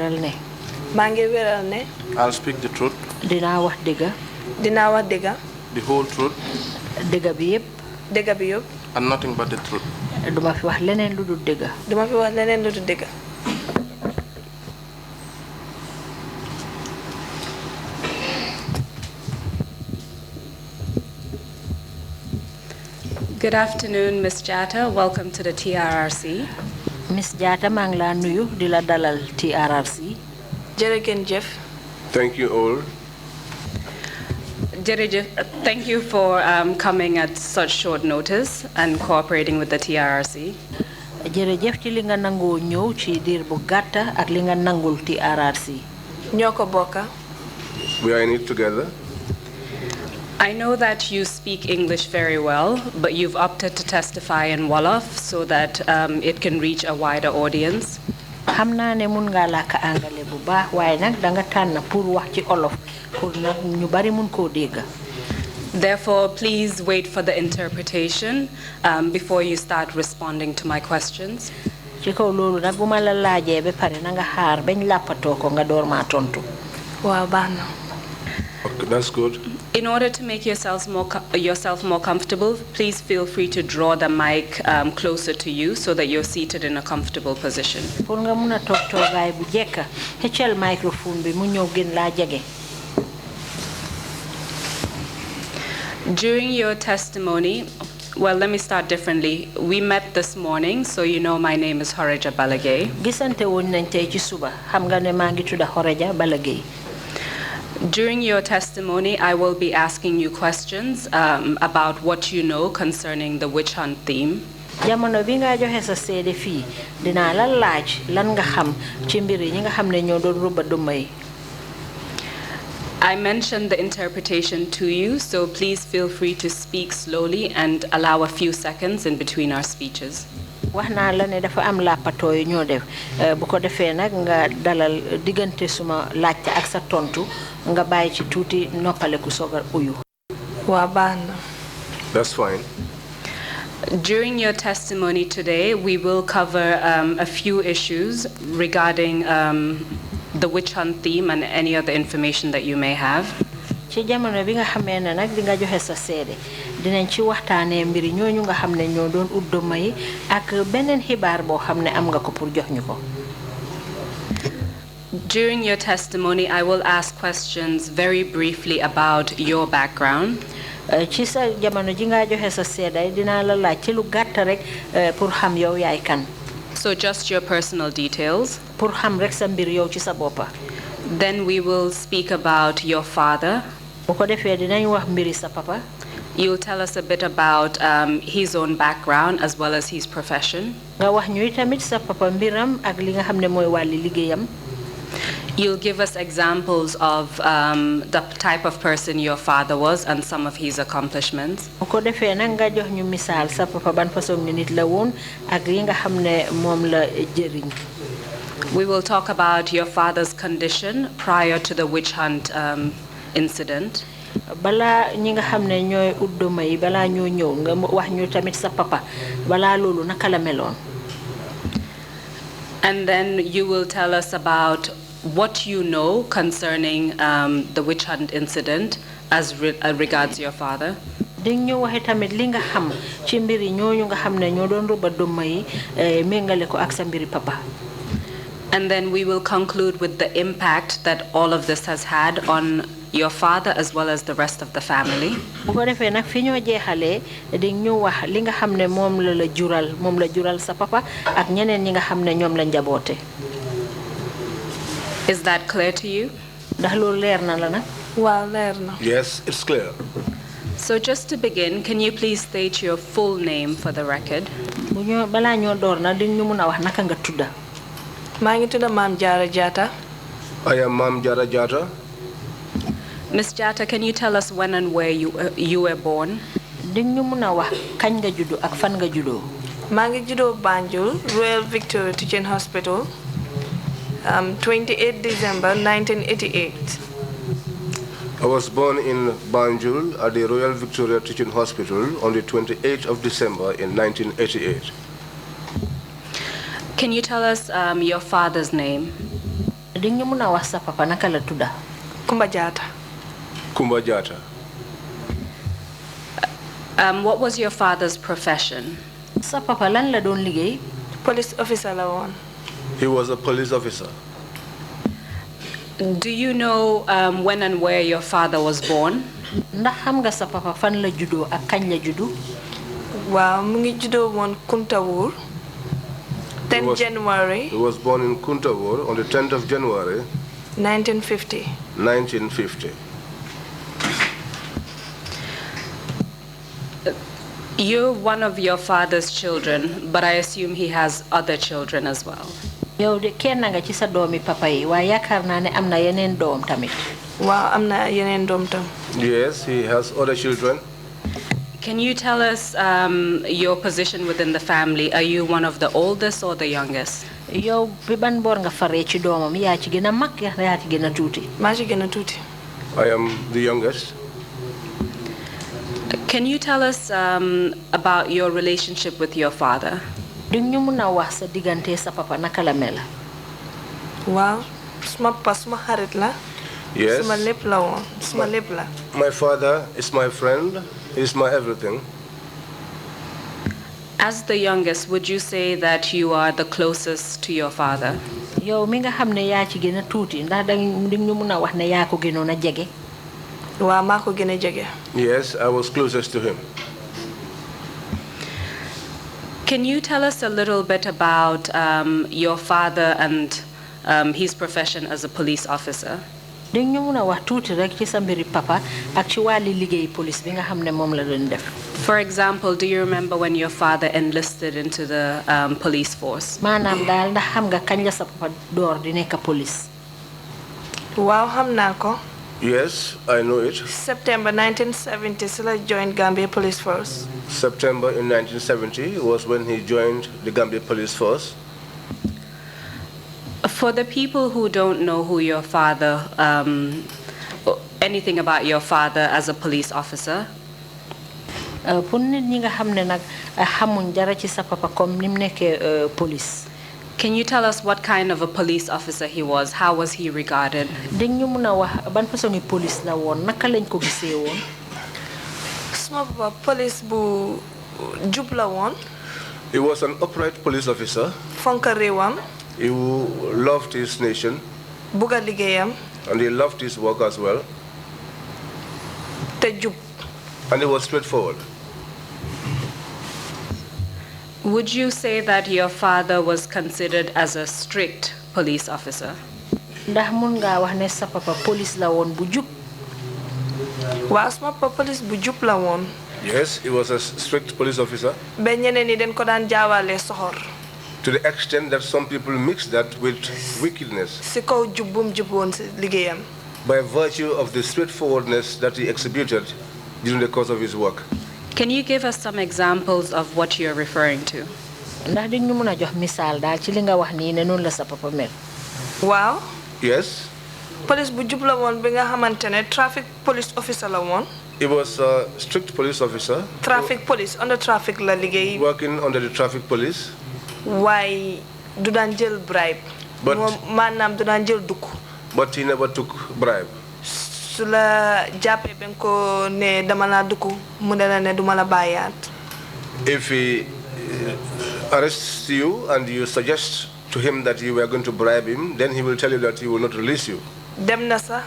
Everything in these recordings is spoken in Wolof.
I'll speak the truth. Dinaa wax dëgg. The whole truth. Dëgg bi yëpp. And nothing but the truth. Duma fi wax leneen lu dul dëgg. Good afternoon, Ms. Jatta. Welcome to the TRRC. Miss Jatta, maa ngi laa nuyu di la dalal TRRC. Jërëjëf. Thank you all. Thank you for coming at such short notice and cooperating with the TRRC. Jërëjëf ci li nga nangoo ñëw ci diir bu gàtt ak li nga nangul TRRC. Ñoo ko bokka. We are in it together. I know that you speak English very well, but you've opted to testify in Wolof so that it can reach a wider audience. Xam naa ne mun ngaa làkk angale bu baax waaye nag danga tànn pour wax ci olof pour nag ñu bari mun koo dégg. Therefore, please wait for the interpretation before you start responding to my questions. Ci kaw loolu nag bu ma la laajee ba pare na nga xaar bañ làppatoo ko nga door maa tontu. Waaw baax na. Okay, that's good. In order to make yourself more comfortable, please feel free to draw the mic closer to you so that you're seated in a comfortable position. Pour nga mun a toog toogaay bu jekk xëccal microphone bi mu ñëw gën laa jege. During your testimony, well, let me start differently. We met this morning, so you know my name is Horeja Balagay. Gisante woon nañ tey ci suba xam nga ne maa ngi tudda Horeja Balagay. During your testimony, I will be asking you questions about what you know concerning the witch hunt theme. Jamono bi nga joxe sa seede fii dinaa la laaj lan nga xam ci mbir yi nga xam ne ñoo doon rubba duma yi. I mentioned the interpretation to you, so please feel free to speak slowly and allow a few seconds in between our speeches. Wax naa la ne dafa am làppatoo yu ñoo def bu ko defee nag nga dalal diggante suma laajte ak sa tontu nga bàyyi ci tuuti noppaleku soog a uyu. Waa baax na. That's fine. During your testimony today, we will cover a few issues regarding the witch hunt theme and any other information that you may have. Ci jamono bi nga xamee ne nag di nga joxe sa seede dinañ ci waxtaanee mbiri ñooñu nga xam ne ñoo doon udduma yi ak beneen xibaar boo xam ne am nga ko pour jox ñu ko. During your testimony, I will ask questions very briefly about your background. Ci sa jamono ji nga joxe sa seede dinaa la laaj ci lu gàtt rek pour xam yow yaay kan. So just your personal details. Pour xam rek sa mbir yow ci sa boppa. Then we will speak about your father. Bu ko defee dinañ wax mbiri sa papa. You'll tell us a bit about his own background as well as his profession. Nga wax ñu tamit sa papa mbiram ak li nga xam ne mooy wàlli liggéeyam. You'll give us examples of the type of person your father was and some of his accomplishments. Bu ko defee nag nga jox ñu misaal sa papa ban façon nit la woon ak yi nga xam ne moom la jëriñ. We will talk about your father's condition prior to the witch hunt incident. Bala ñi nga xam ne ñooy udduma yi bala ñoo ñëw nga wax ñu tamit sa papa bala loolu naka la meloon. And then you will tell us about what you know concerning the witch hunt incident as regards your father. Di ñu waxe tamit li nga xam ci mbiri ñooñu nga xam ne ñoo doon rubba duma yi méngale ko ak sa mbiri papa. And then we will conclude with the impact that all of this has had on your father as well as the rest of the family. Bu ko defee nag fi ñoo jeexalee di ñu wax li nga xam ne moom la jural sa papa ak ñeneen ñi nga xam ne ñoom la njaboote. Is that clear to you? Ndax loolu leer na la nag? Waaw leer na. Yes, it's clear. So just to begin, can you please state your full name for the record? Bu ñu balaa ñoo door na di ñu mun a wax naka nga tudda. Maa ngi tudda MAMJARRA Jatta. I am MAMJARRA Jatta. Ms. Jatta, can you tell us when and where you were born? Di ñu mun a wax kañ nga juddu ak fan nga juddoo. Maa ngi juddoo Banjul, Royal Victoria Teaching Hospital, 28 December 1988. I was born in Banjul at the Royal Victoria Teaching Hospital on the 28th of December in 1988. Can you tell us your father's name? Di ñu mëna wax sa papa naka la tudda? Kumba Jatta. Kumba Jatta. What was your father's profession? Sa papa lan la doon liggéey? Police officer la woon. He was a police officer. Do you know when and where your father was born? Ndax xam nga sa papa fan la juddoo ak kañ la juddu? Waaw mu ngi juddoo woon Kuntawur. 10 January. He was born in Kuntawur on the 10th of January. 1950. 1950. You're one of your father's children, but I assume he has other children as well. Yow de kenn nga ci sa doomi papa yi waaye yaakaar naa ne am na yeneen doom tamit. Waaw am na yeneen doom tam. Yes, he has other children. Can you tell us your position within the family? Are you one of the oldest or the youngest? Yow bi ban boor nga faree ci doomam yaa ci gën a mag yaa ci gën a tuuti. Maa ci gën a tuuti. I am the youngest. Can you tell us about your relationship with your father? Di ñu mëna wax sa diggante sa papa naka la mel? Waaw suma papa suma xarit la. Yes. Suma lépp la woon suma lépp la. My father is my friend. He's my everything. As the youngest, would you say that you are the closest to your father? Yow mi nga xam ne yaa ci gën a tuuti ndax di ñu mëna wax ne yaa ko gënoon a jege? Waaw maa ko gën a jege. Yes, I was closest to him. Can you tell us a little bit about your father and his profession as a police officer? Di ñu mëna wax tuuti rek ci sa mbiri papa ak ci wàlli liggéey police bi nga xam ne moom la doon def. For example, do you remember when your father enlisted into the police force? Maanaam daal ndax xam nga kañ la sa papa door di nekk police? Waaw xam naa ko. Yes, I know it. September 1970 si la joined Gambia Police Force. September in 1970 was when he joined the Gambia Police Force. For the people who don't know who your father, anything about your father as a police officer, pour nit ñi nga xam ne nag xamuñ dara ci sa papa comme ni mu nekkee police. can you tell us what kind of a police officer he was? How was he regarded? Dañ ñu mëna wax ban façon ni police la woon naka lañ ko gisee woon? Suma papa police bu jub la woon. He was an upright police officer. Fonka réewam. He loved his nation. Buga liggéeyam. And he loved his work as well. Te jub. And he was straightforward. Would you say that your father was considered as a strict police officer? Ndax mun nga wax ne sa papa police la woon bu jub? Waaw suma papa police bu jub la woon. Yes, he was a strict police officer. Ba ñeneen ñi dañ ko daan jaawale soxor. To the extent that some people mix that with wickedness. Si kaw jub bu mu jub woon si liggéeyam. By virtue of the straightforwardness that he exhibited during the course of his work. Can you give us some examples of what you're referring to? Ndax di ñu mëna jox misaal daal ci li nga wax nii ne noonu la sa papa mel. Waaw. Yes. Police bu jub la woon bi nga xamante ne traffic police officer la woon. He was a strict police officer. Traffic police under traffic la liggéey. Working under the traffic police. Waaye du daan jël bribe. But maanaam du daan jël dugg. But he never took bribe. Su la jàppee ben ko ne dama la dugg mu ne la ne duma la bàyyaat. If he arrests you and you suggest to him that you were going to bribe him, then he will tell you that he will not release you. Dem na sa.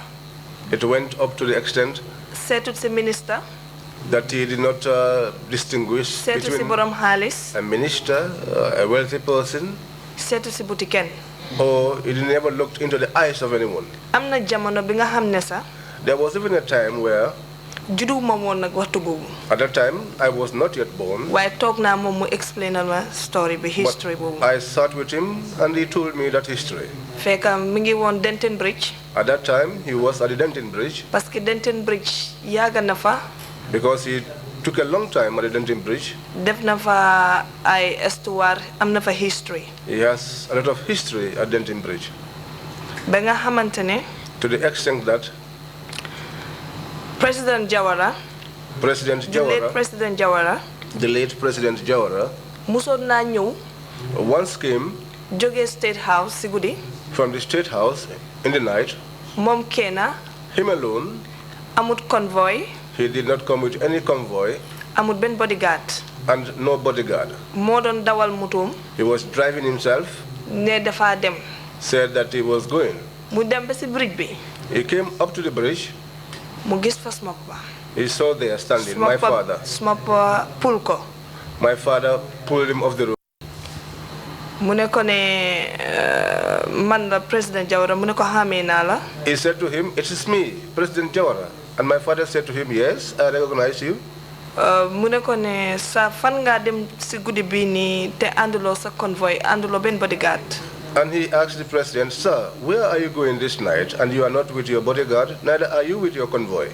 It went up to the extent seetut si minister. That he did not distinguish seetu si between borom xaalis. a minister, a wealthy person, seetu si buti kenn. or he never looked into the eyes of anyone. Am na jamono bi nga xam ne sa. There was even a time where judduma woon nag waxtu boobu. at that time I was not yet born. waaye toog naa moom mu explainal ma story bi history boobu. I sat with him and he told me that history. fekk mi ngi woon Denton Bridge. At that time he was at the Denton Bridge. parce que Denton Bridge yàgg na fa. Because he took a long time at the Denton Bridge. def na fa ay histoire am na fa history. He has a lot of history at Denton Bridge. ba nga xamante ne. To the extent that President Jawara. The late President Jawara. musoon naa ñëw. Once came. jógee State House si guddi. from the State House in the night. Mom kena. Him alone. Amut convoy. He did not come with any convoy. Amut ben bodyguard. And no bodyguard. Modon dawal mutum. He was driving himself. Ne dafa dem. Said that he was going. Mu dem ba ci bridge bi. He came up to the bridge. Mu gis fa suma papa. He saw there standing my father. Suma papa pull ko. My father pulled him off the road. Mu ne ko ne man la President Jawara, mu ne ko xamé na la. He said to him, "It is me, President Jawara." And my father said to him, "Yes, I recognize you." Mu ne ko ne sa fan nga dem ci guddi bi ni te andulo sa convoy, andulo ben bodyguard. And he asked the president, "Sir, where are you going this night? And you are not with your bodyguard, neither are you with your convoy."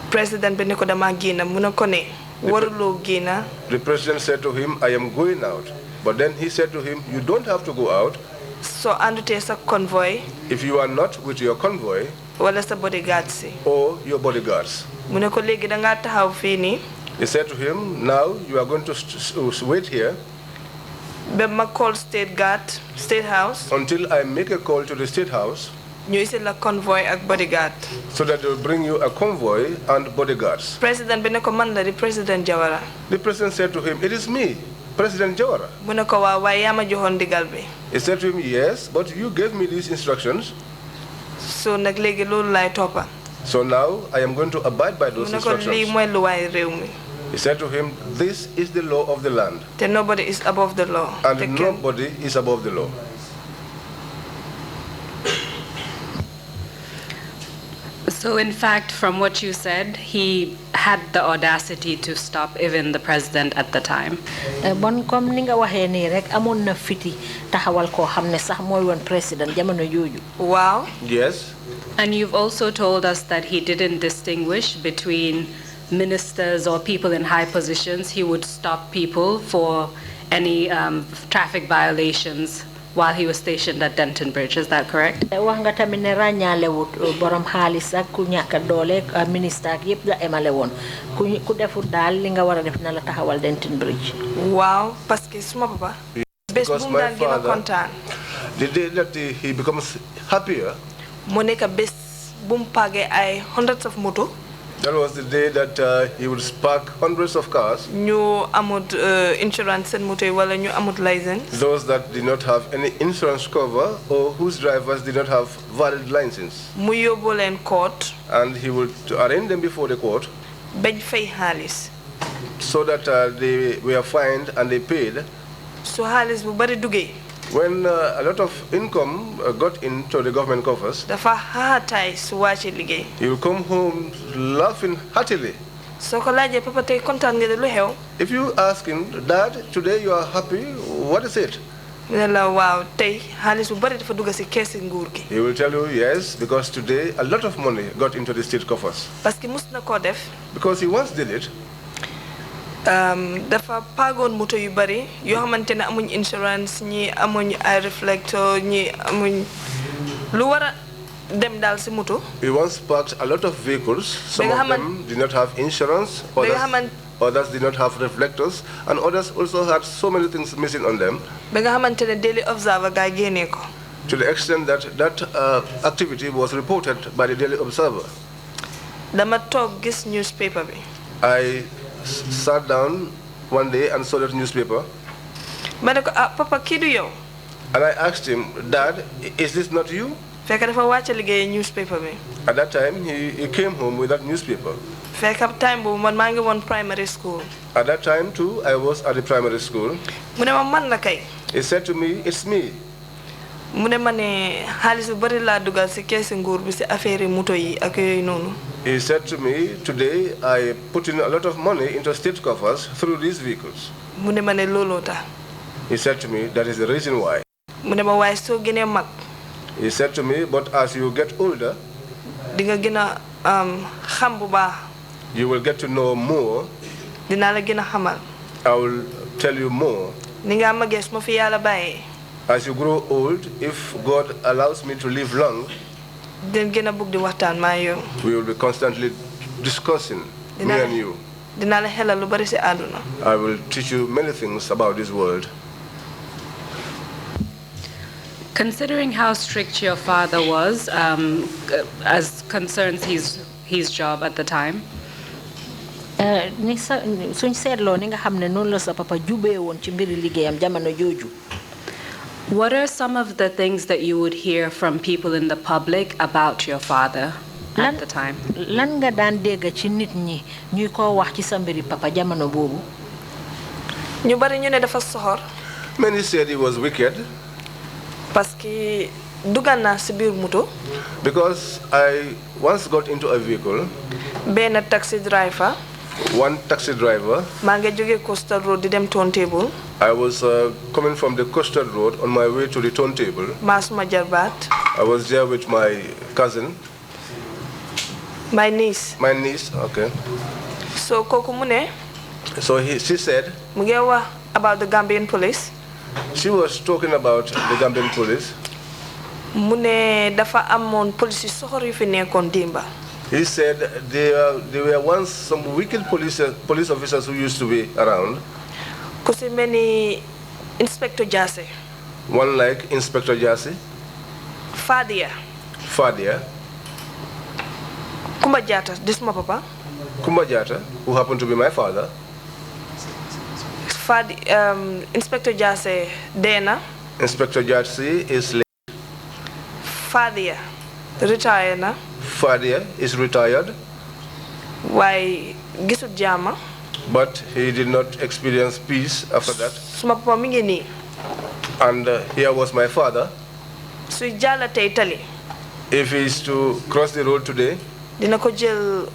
President bi ne ko dama génn, mu ne ko ne warulo génn. The president said to him, "I am going out." But then he said to him, "You don't have to go out. So andute sa convoy. If you are not with your convoy, wala sa bodyguard si. Or your bodyguards." Mu ne ko léegi da nga taxaw fii nii. He said to him, "Now you are going to wait here. Ba ma call State House. Until I make a call to the State House. Ñu isi la convoy ak bodyguard. So that they will bring you a convoy and bodyguards." President bi ne ko man la di President Jawara. The president said to him, "It is me, President Jawara." Mu ne ko waaw waaye yaa ma joxoon ndigal bi. He said to him, "Yes, but you gave me these instructions. So nag léegi loolu laay toppa. So now I am going to abide by those instructions." Mu ne ko lii mooy luwaay réew mi. He said to him, "This is the law of the land." Te nobody is above the law. And nobody is above the law. So in fact, from what you said, he had the audacity to stop even the president at the time. Bon comme ni nga waxé ni rek amon na fiti taxawal ko xamné sax moy won president jamono joju. Wow. Yes. And you've also told us that he didn't distinguish between ministers or people in high positions. He would stop people for any traffic violations while he was stationed at Denton Bridge. Is that correct? Wax nga tamit ne rañale wut borom xaliss ak ku ñaka doole ministre ak yépp la émalé won ku defu dal li nga wara def na la taxawal Denton Bridge. Wow, parce que suma papa Because my father, the day that he becomes happier, mo nek bes bu mu pagé ay hundreds of moto. That was the day that he would spark hundreds of cars. Ñu amut insurance and moto wala ñu amut license. Those that did not have any insurance cover or whose drivers did not have valid license. Mu yóbbu leen court. And he would arraign them before the court. Bañ fay xaalis. So that they were fined and they paid. So xaalis bu bari duggé. When a lot of income got into the government coffers, dafa haatay su wàcce liggéey. he will come home laughing heartily. So ko laajee papa tey kontaan nga de lu xew. If you ask him, "Dad, today you are happy, what is it?" ne la waaw tey xaalis bu bari dafa dugg ci keesi nguur gi. He will tell you, "Yes, because today a lot of money got into the state coffers." Parce que mus na koo def. Because he once did it. Dafa paagoon moto yu bari yoo xamante ne amuñ insurance ñi amuñ ay reflector ñi amuñ lu war a dem daal ci moto. He once parked a lot of vehicles. Some of them did not have insurance, others did not have reflectors, and others also had so many things missing on them. Ba nga xamante ne Daily Observer gaa génnee ko. To the extent that that activity was reported by the Daily Observer. Dama toog gis newspaper bi. I sat down one day and saw that newspaper. Ma ne ko papa kii du yow. And I asked him, "Dad, is this not you?" Fekk dafa wàcce liggéey newspaper bi. At that time, he came home with that newspaper. Fekk time boobu man maa ngi woon primary school. At that time too, I was at the primary school. Mu ne ma man la kay. He said to me, "It's me." Mu ne ma ne xaalis bu bari laa dugal ci keesi nguur bi ci affaire moto yi ak yooyu noonu. He said to me, "Today I put in a lot of money into state coffers through these vehicles." Mu ne ma ne looloo tax. He said to me, "That is the reason why." Mu ne ma waaye soo gënee mag. He said to me, "But as you get older, di nga gën a xam bu baax. You will get to know more. Dinaa la gën a xamal. I will tell you more. Ni nga magee su ma fi Yàlla bàyyee. As you grow old, if God allows me to live long, den gën a bugg di waxtaan maa yow. we will be constantly discussing, me and you. Dinaa la xelal lu bari ci àdduna. I will teach you many things about this world. Considering how strict your father was, as concerns his job at the time, what are some of the things that you would hear from people in the public about your father at the time? Many said he was wicked. Because I once got into a vehicle. Taxi driver. One taxi driver. Coastal Road turntable. I was coming from the coastal road on my way to the turntable. MAMJARRA. I was there with my cousin. My niece. My niece, okay. So kokumune. So she said. About the Gambian police. She was talking about the Gambian police. Mune dafa amon police sohori fi nekkon dimba. He said there were once some wicked police officers who used to be around. Kusi many Inspector Jase. One like Inspector Jase. Fadia. Kumba Jata, this is my papa. Kumba Jata, who happened to be my father. Inspector Jase Dena. Inspector Jase is late. Fadia, retired na. Fadia is retired. Why gisut jama? But he did not experience peace after that. Suma papa mingi ni. And here was my father. Sui jala te Italy. If he is to cross the road today, dina ko jël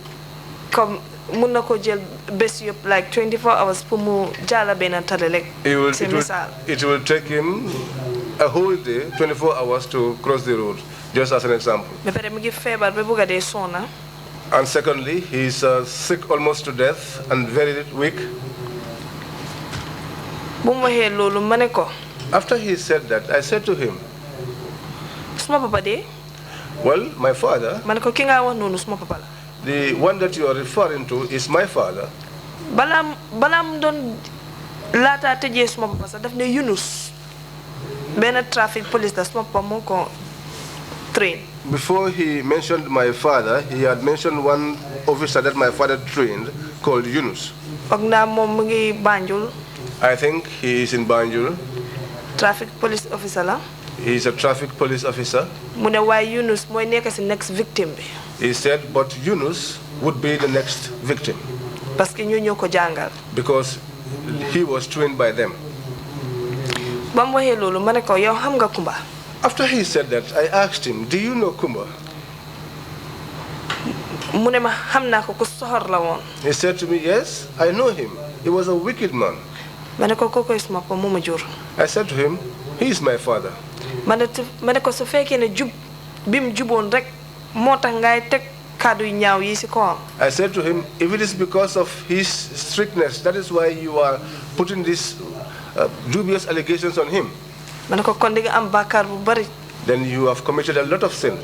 comme muna ko jël bés yop like 24 hours pour mu jala bena tale rek. It will take him a whole day, 24 hours to cross the road, just as an example. And secondly, he is sick almost to death and very weak. After he said that, I said to him, well, my father, the one that you are referring to is my father. Balam don lata teje suma papa sa daf ne Yunus ben traffic police da suma papa moko train. Before he mentioned my father, he had mentioned one officer that my father trained called Yunus. Ogna mom ngi Banjul. I think he is in Banjul. Traffic police officer la. He is a traffic police officer. Mune why Yunus moy nek ci next victim bi. He said, but Yunus would be the next victim. Because he was trained by them. After he said that, I asked him, do you know Kumba? He said to me, yes, I know him. He was a wicked man. I said to him, he is my father. I said to him, if it is because of his strictness, that is why you are putting these dubious allegations on him, then you have committed a lot of sin.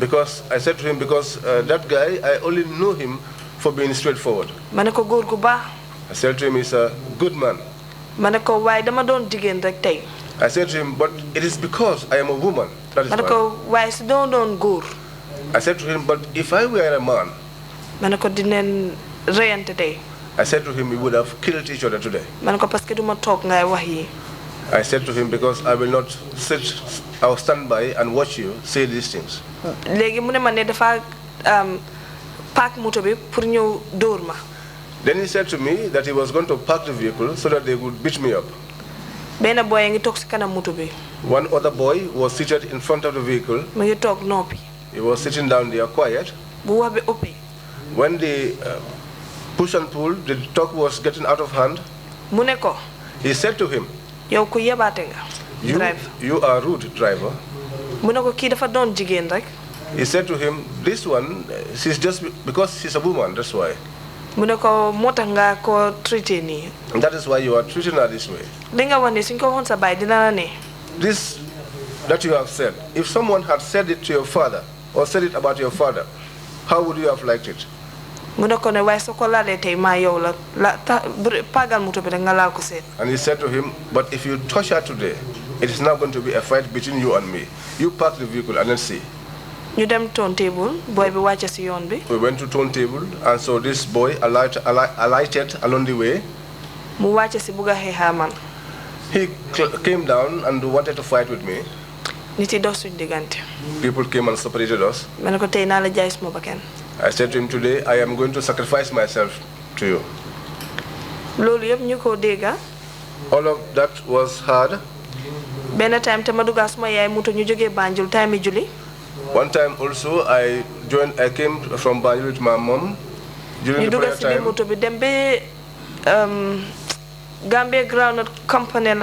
Because I said to him, because that guy, I only know him for being straightforward. I said to him, he's a good man. I said to him, but it is because I am a woman. That is why. I said to him, but if I were a man, I said to him, we would have killed each other today. I said to him, because I will not sit, I will stand by and watch you say these things. Then he said to me that he was going to park the vehicle so that they would beat me up. One other boy was seated in front of the vehicle. He was sitting down there quiet. When the push and pull, the talk was getting out of hand. He said to him, you are rude, driver. He said to him, this one, she's just because she's a woman, that's why. And that is why you are treating her this way. This that you have said, if someone had said it to your father or said it about your father, how would you have liked it? And he said to him, but if you touch her today, it is not going to be a fight between you and me. You park the vehicle and let's see. We went to turntable, and so this boy alighted along the way. He came down and wanted to fight with me. People came and separated us. I said to him, today I am going to sacrifice myself to you. All of that was hard. One time also I came from Banjul with my mom during the prayer time. Gambia Groundnut Company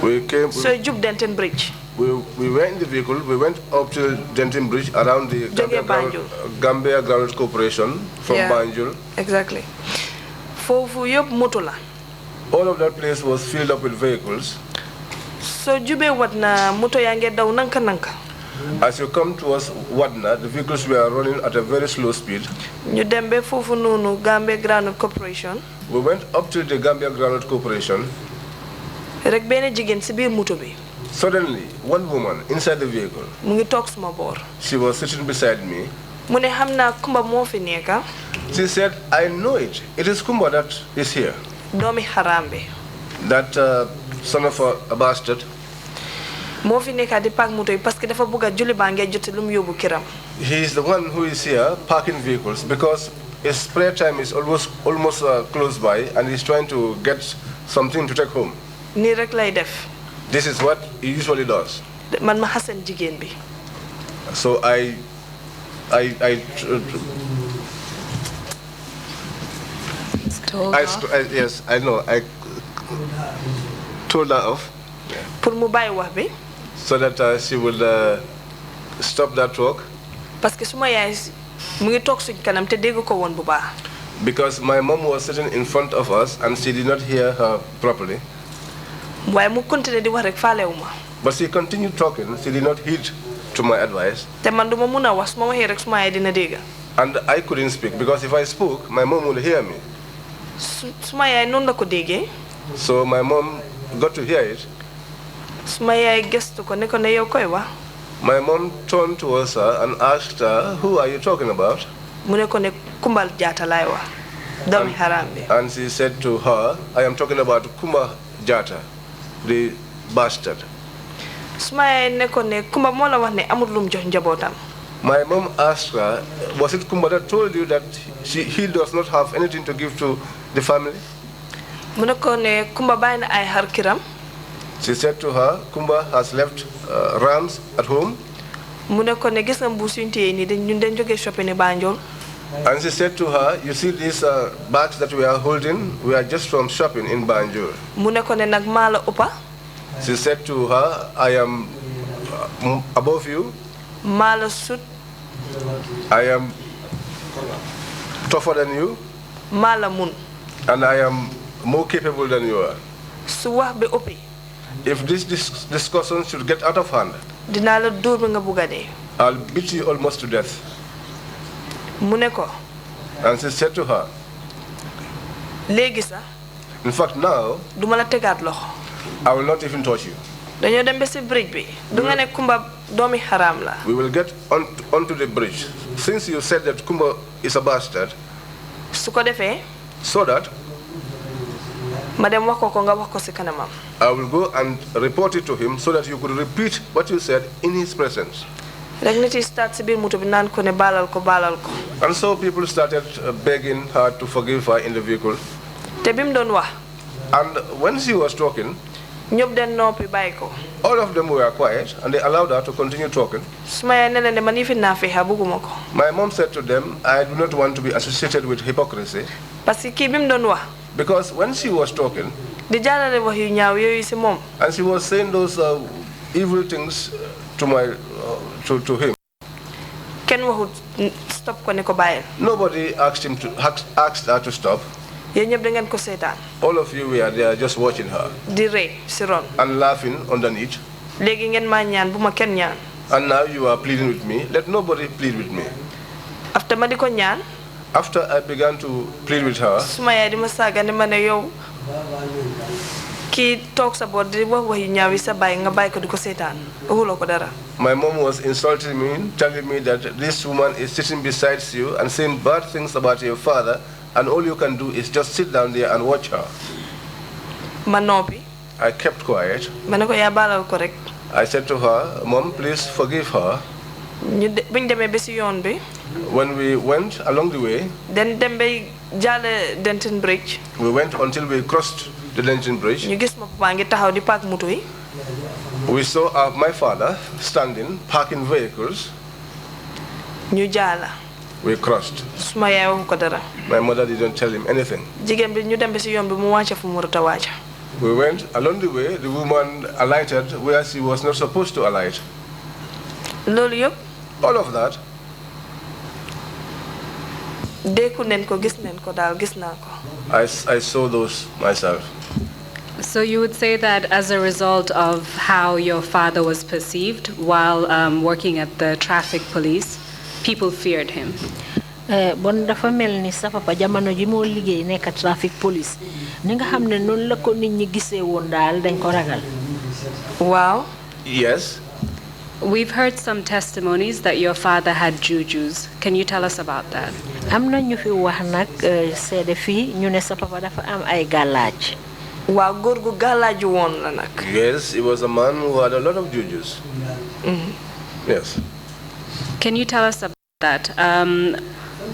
we came. So Jub Denton Bridge. We went in the vehicle. We went up to Denton Bridge around the Gambia Groundnut Corporation from Banjul. Exactly. Fofu yop motola. All of that place was filled up with vehicles. So Jube Wadna moto yange daw nanka nanka. As you come towards Wadna, the vehicles were running at a very slow speed. Ñu dembe fofu nonu Gambia Groundnut Corporation. We went up to the Gambia Groundnut Corporation. Rek bene jigen ci biir moto bi. Suddenly, one woman inside the vehicle. Mu ngi tok suma bor. She was sitting beside me. Mu ne xamna Kumba mo fi neka. She said, I know it. It is Kumba that is here. Domi harambe. That son of a bastard. Mo fi neka di park moto parce que dafa bëgga julli ba ngey jotté lum yobbu kiram. He is the one who is here parking vehicles because his prayer time is almost close by and he's trying to get something to take home. Ni rek lay def. This is what he usually does. Man ma hasen jigen bi. So yes, I know. I told her off. Pour mu bay wax bi. So that she would stop that talk. Parce que suma yaay mu ngi tok suñ kanam te dégg ko won bu baax. Because my mom was sitting in front of us and she did not hear her properly. Waaye mu continuer di wax rek faalewuma. But she continued talking. She did not heed to my advice. Te man duma mëna wax suma waxee rek suma yaay dina dégg. And I couldn't speak because if I spoke, my mom would hear me. Suma yaay non la ko déggee. So my mom got to hear it. Suma yaay gestu ko ne ko ne yow koy wax. My mom turned towards her and asked her, who are you talking about? Mu ne ko ne Kumbal Jatta lay wax. Doomi haram bi. And she said to her, I am talking about Kumba Jatta, the bastard. Suma yaay ne ko ne Kumba moo la wax ne amul lum jox njabootam. My mom asked her, was it Kumba that told you that he does not have anything to give to the family? Mu ne ko ne Kumba bàyyi na ay xar kiram. She said to her, Kumba has left rams at home. Mu ne ko ne gis nga mbuus yuñ téye nii ñun dañ jógee shopping Banjul. And she said to her, you see these bags that we are holding, we are just from shopping in Banjul. Mu ne ko ne nag maa la ëppa. She said to her, I am above you. Maa la sut. I am tougher than you. Maa la mun. And I am more capable than you are. Su wax bi ëppi. If this discussion should get out of hand, dinaa la dóor ba nga bugg a dee. I'll beat you almost to death. Mu ne ko. And she said to her, léegi sax. In fact, now, duma la tegaat loxo. I will not even touch you. dañoo dem ba si bridge bi. du nga ne Kumba doomi haram la. We will get onto the bridge. Since you said that Kumba is a bastard, su ko defee. so that ma dem wax ko nga wax ko si kanamam. I will go and report it to him so that you could repeat what you said in his presence. Rek nit yi start si biir moto bi naan ko ne baalal ko. And so people started begging her to forgive her in the vehicle. Te bim doon wax. And when she was talking, ñëpp den noppi bàyyi ko. all of them were quiet and they allowed her to continue talking. Suma yaay ne leen man yi fi naa fi bëgguma ko. My mom said to them, I do not want to be associated with hypocrisy. Parce que kii bim doon wax. Because when she was talking, di jaarale wax yu ñaaw yooyu si moom. and she was saying those evil things to him. Kenn waxut stop ko ne ko bàyyil. Nobody asked her to stop. Yéen ñëpp da ngeen ko seetaan. All of you were there just watching her. Di rey si ron. And laughing underneath. Léegi ngeen maa ñaan bu ma kenn ñaan. And now you are pleading with me. Let nobody plead with me. After ma di ko ñaan. After I began to plead with her, he talks about the my mom was insulting me, telling me that this woman is sitting beside you and saying bad things about your father, and all you can do is just sit down there and watch her. I kept quiet. I said to her, Mom, please forgive her. When we went along the way, we went until we crossed the Denton Bridge. We saw my father standing, parking vehicles. We crossed. My mother didn't tell him anything. We went along the way. The woman alighted where she was not supposed to alight. All of that. I saw those myself. So you would say that as a result of how your father was perceived while working at the traffic police, people feared him? Bon dafa melni sa papa jamono ji mo liggéey nek traffic police ni nga xamne non la ko nit ñi gisé won dal dañ ko ragal. Wow. Yes. We've heard some testimonies that your father had jujus. Can you tell us about that? Amna ñu fi wax nak sédé fi ñu ne sa papa dafa am ay galaj. Wa góor gu galaju won la nak. Yes, he was a man who had a lot of jujus. Yes. Can you tell us about that?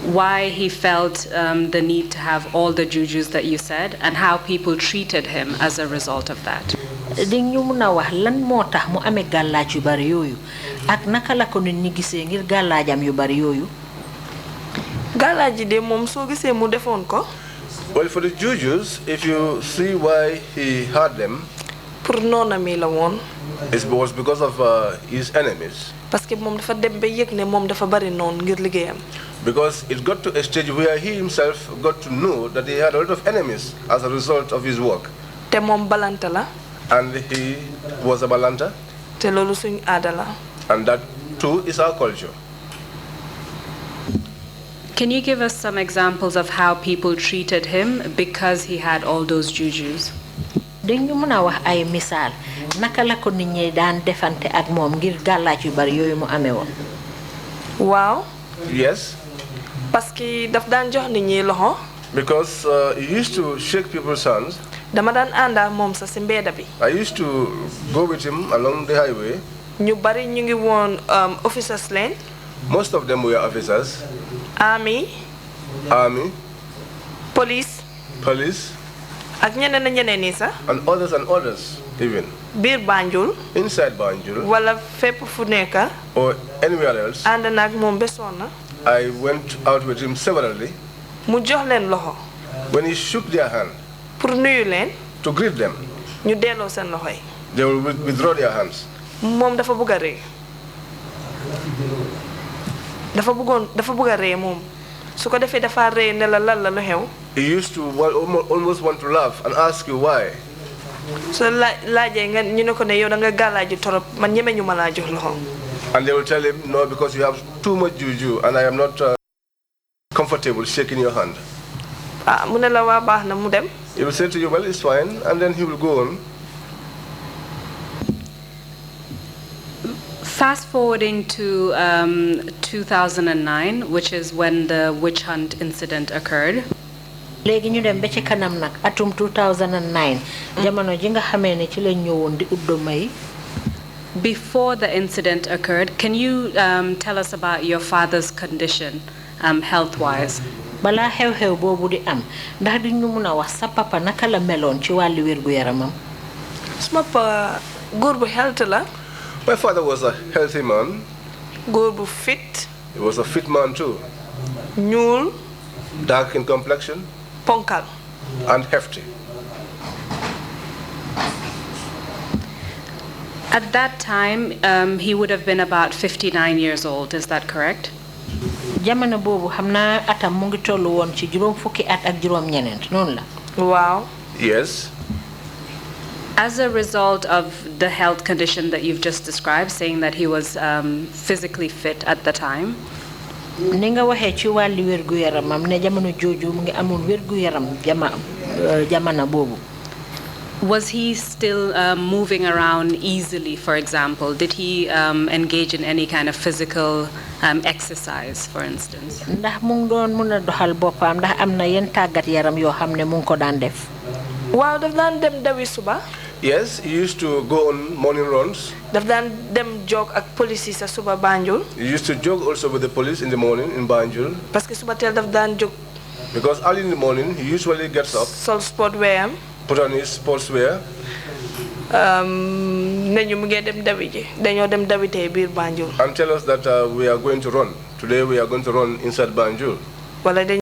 Why he felt the need to have all the jujus that you said, and how people treated him as a result of that? Ding ñu mëna wax lan motax mu amé galaj yu bari yoyu ak naka la ko nit ñi gisé ngir galajam yu bari yoyu. Galaj de mom so gisé mu defon ko. Well, for the jujus, if you see why he had them, pour nonami la won. It was because of his enemies. Parce que mom dafa dem ba yek ne mom dafa bari non ngir ligéyam. Because it got to a stage where he himself got to know that he had a lot of enemies as a result of his work. Te mom balanta la. And he was a balanta. Te lolu suñ aada la. And that too is our culture. Can you give us some examples of how people treated him because he had all those jujus? Dañu mëna wax ay misal naka la ko nit ñi daan defante ak mom ngir galaj yu bari yoyu mu amé won. Wow. Yes. Parce que daf daan jox nit ñi loxo. Because he used to shake people's hands. Dama daan anda mom sa ci mbéda bi. I used to go with him along the highway. Ñu bari ñu ngi won officers lane. Most of them were officers. Army. Police. Ak ñeneen ñi sax. And others even. Bir Banjul. Inside Banjul. Wala fépp fu nekk. Or anywhere else. And nak mom besona. I went out with him severally. Mu jox len loxo. When he shook their hand. Pour nuyu len. To greet them. Ñu délo sen loxo yi. They will withdraw their hands. Mom dafa bëgg ré. Dafa bëgg ré mom. Su ko defé dafa ré ne la lan la lu xew. He used to almost want to laugh and ask you why. So laajé nga ñu ne ko ne yow da nga galaju torop man ñëmé ñu mala jox loxo. And they will tell him no because you have too much juju and I am not comfortable shaking your hand. Mu ne la wa baax na mu dem. He will say to you, well, it's fine, and then he will go on. Fast forwarding to 2009, which is when the witch hunt incident occurred. Léegi ñu dem ba ci kanam nak atum 2009 jamono ji nga xamé ne ci la ñëwoon di uddo may. Before the incident occurred, can you tell us about your father's condition, health-wise? Bala xew-xew boobu di am ndax di ñu mëna wax sa papa naka la meloon ci wàllu wér gu yaramam. Suma papa góor bu health la. My father was a healthy man. Góor bu fit. He was a fit man too. Ñuul. Dark in complexion. Ponkal. And hefty. At that time, he would have been about 59 years old. Is that correct? Jamono bobu xamna atam mu ngi tollu won ci juroom fukki at ak juroom ñenent non la. Wow. Yes. As a result of the health condition that you've just described, saying that he was physically fit at the time. Ninga waxe ci wàllu wérgu yaramam ne jamono jooju mu ngi amoon wérgu yaram jamana boobu. Was he still moving around easily, for example? Did he engage in any kind of physical exercise, for instance? Ndax mu ngi doon mën a doxal boppam ndax am na yenn tàggat yaram yoo xam ne mu ngi ko daan def. Waaw daf daan dem dawi suba. Yes, he used to go on morning runs. Daf daan dem jog ak police sa suba Banjul. He used to jog also with the police in the morning in Banjul. Parce que suba teel daf daan jog. Because early in the morning he usually gets up. Sol sport wear. Put on his sportswear. Nañu mu ngi dem dawi ji. Dañoo dem dawi tey biir Banjul. And tell us that we are going to run. Today we are going to run inside Banjul. Wala dañu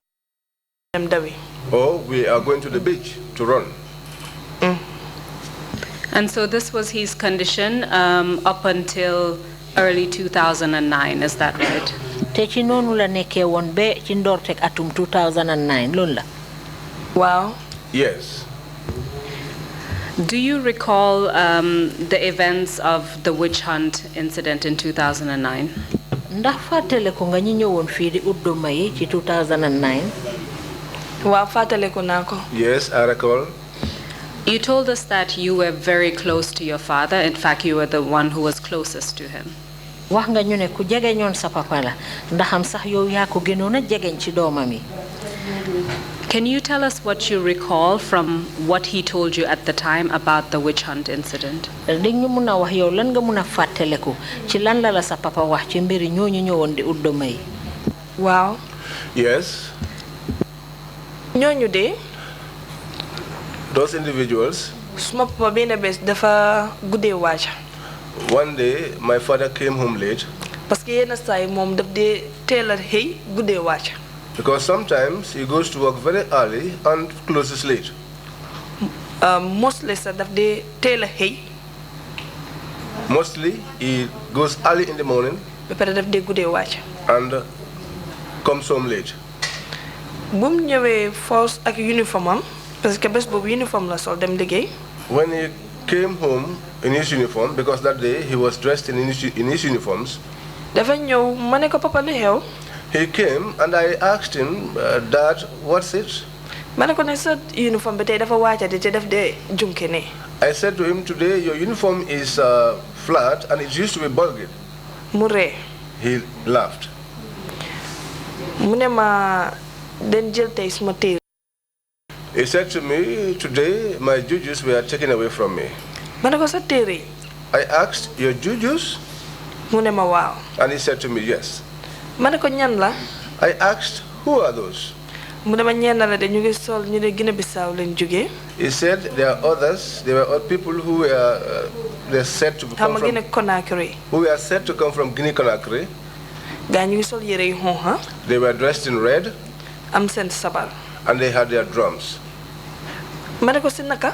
dem dawi. Or we are going to the beach to run. And so this was his condition up until early 2009, is that right? Te ci noonu la nekkee woon ba ci ndorteg atum 2009 loolu la. Wow. Yes. Do you recall the events of the witch hunt incident in 2009? Ndax fàttale ko nga ñi ñëwoon fii di udduma yi ci 2009? Waaw fàttale ko naa ko. Yes, I recall. You told us that you were very close to your father. In fact, you were the one who was closest to him. Wax nga ñu ne ku jege ñoon sa papa la ndaxam sax yow yaa ko gënoon a jegeñ ci doomam yi. Can you tell us what you recall from what he told you at the time about the witch hunt incident? Di ñu mun a wax yow lan nga mun a fàttaleku ci lan la sa papa wax ci mbiri ñooñu ñëwoon di udduma yi. Waaw. Yes. Ñooñu de. Those individuals. Suma papa benn bés dafa guddee waaja. One day my father came home late. Parce que yenn saa yi moom daf dee teel a xëy guddee waaja. Because sometimes he goes to work very early and closes late. Mostly sax daf dee teel a xëy. Mostly he goes early in the morning. Ba pare daf dee guddee waaja. And comes home late. Bu mu ñëwee force ak uniforme am parce que bés boobu uniforme la sol dem liggéey. When he came home in his uniform, because that day he was dressed in his uniforms. Dafa ñëw ma ne ko papa lu xew. He came and I asked him, Dad, what's it? Ma ne ko ne sa uniforme bi tey dafa waaja di te daf dee junke ne. I said to him, today your uniform is flat and it used to be bulged. Mu ree. He laughed. Mu ne ma den jël tey suma téere. He said to me, today my jujus were taken away from me. Ma ne ko sa téere. I asked, your jujus? Mu ne ma waaw. And he said to me, yes. Ma ne ko ñan la. I asked, who are those? Mu ne ma ñenn la de ñu ngi sol ñu ne Guinea Bissau lañ jógee. He said there are others. There were people who were they're said to come from Guinea Conakry. Who were said to come from Guinea Conakry. Gaa ñu ngi sol yére yu xonxa. They were dressed in red. Am seen sabar. And they had their drums. Ma ne ko si naka.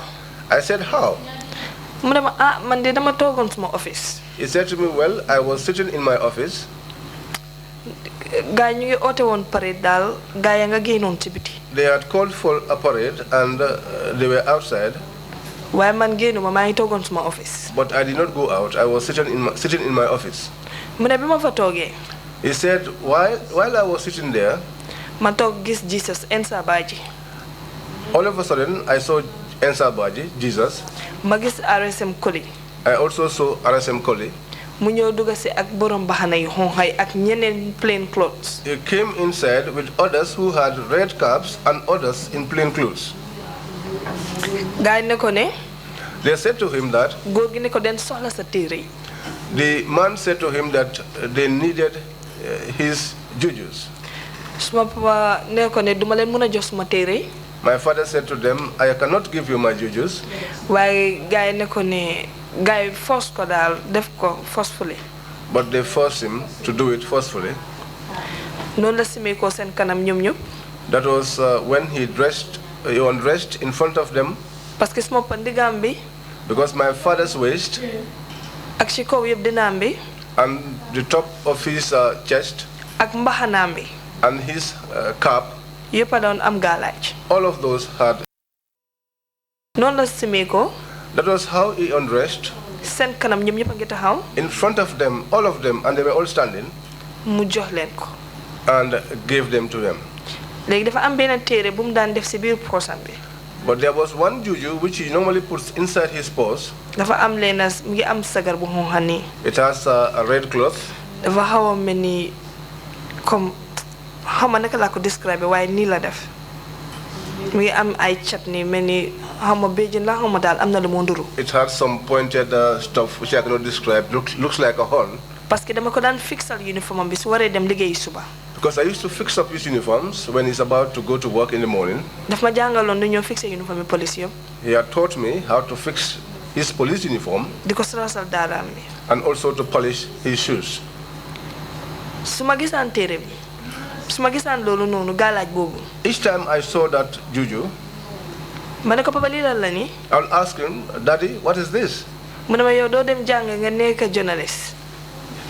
I said, how? Mu ne ma man de dama toogoon suma office. He said to me, well, I was sitting in my office. Gaa ñu ngi oote woon parade daal gaa ya nga génnoon ci biti. They had called for a parade and they were outside. Waaye man génnuma maa ngi toogoon suma office. But I did not go out. I was sitting in my office. Mu ne bi ma fa toogee. He said, while I was sitting there, ma toog gis Jesus Ensa Baji. all of a sudden I saw Ensa Baji, Jesus. Ma gis RSM Koli. I also saw RSM Koli. Mu ñëw dugg si ak borom baxana yu xonxay ak ñeneen plain clothes. He came inside with others who had red caps and others in plain clothes. Gaay ne ko ne. They said to him that. Góor gi ne ko den soxla sa téere. The man said to him that they needed his jujus. Suma papa ne ko ne duma leen mën a jox suma téere. My father said to them, I cannot give you my jujus. Waaye gaay ne ko ne gaay force ko daal def ko forcefully. But they forced him to do it forcefully. Noonu la simee ko seen kanam ñoom ñëpp. That was when he undressed in front of them. Parce que suma papa ndigam bi. Because my father's waist. Ak ci kaw yëpp dinaam bi. And the top of his chest. Ak mbaxanaam bi. And his cap. Yëpp a doon am gaalaaj. All of those had. Noonu la simee ko. That was how he undressed. Seen kanam ñoom ñëpp a ngi taxaw. In front of them, all of them, and they were all standing. Mu jox leen ko. and gave them to them. But there was one juju which he normally puts inside his purse. It has a red cloth. Describe why nila def. Mi am ay chutney many hama bejin la hama dal amna lu monduru. It had some pointed stuff which I cannot describe. Looks like a horn. Parce que dama ko dan fixal uniform bi su waré dem liggéey suba. Because I used to fix up his uniforms when he's about to go to work in the morning. Daf ma jangalon dañu fixé uniform police yop. He had taught me how to fix his police uniform. Diko rasal dalam mi. And also to polish his shoes. Suma gisan téré bi. Each time I saw that juju, I'll ask him, Daddy, what is this? He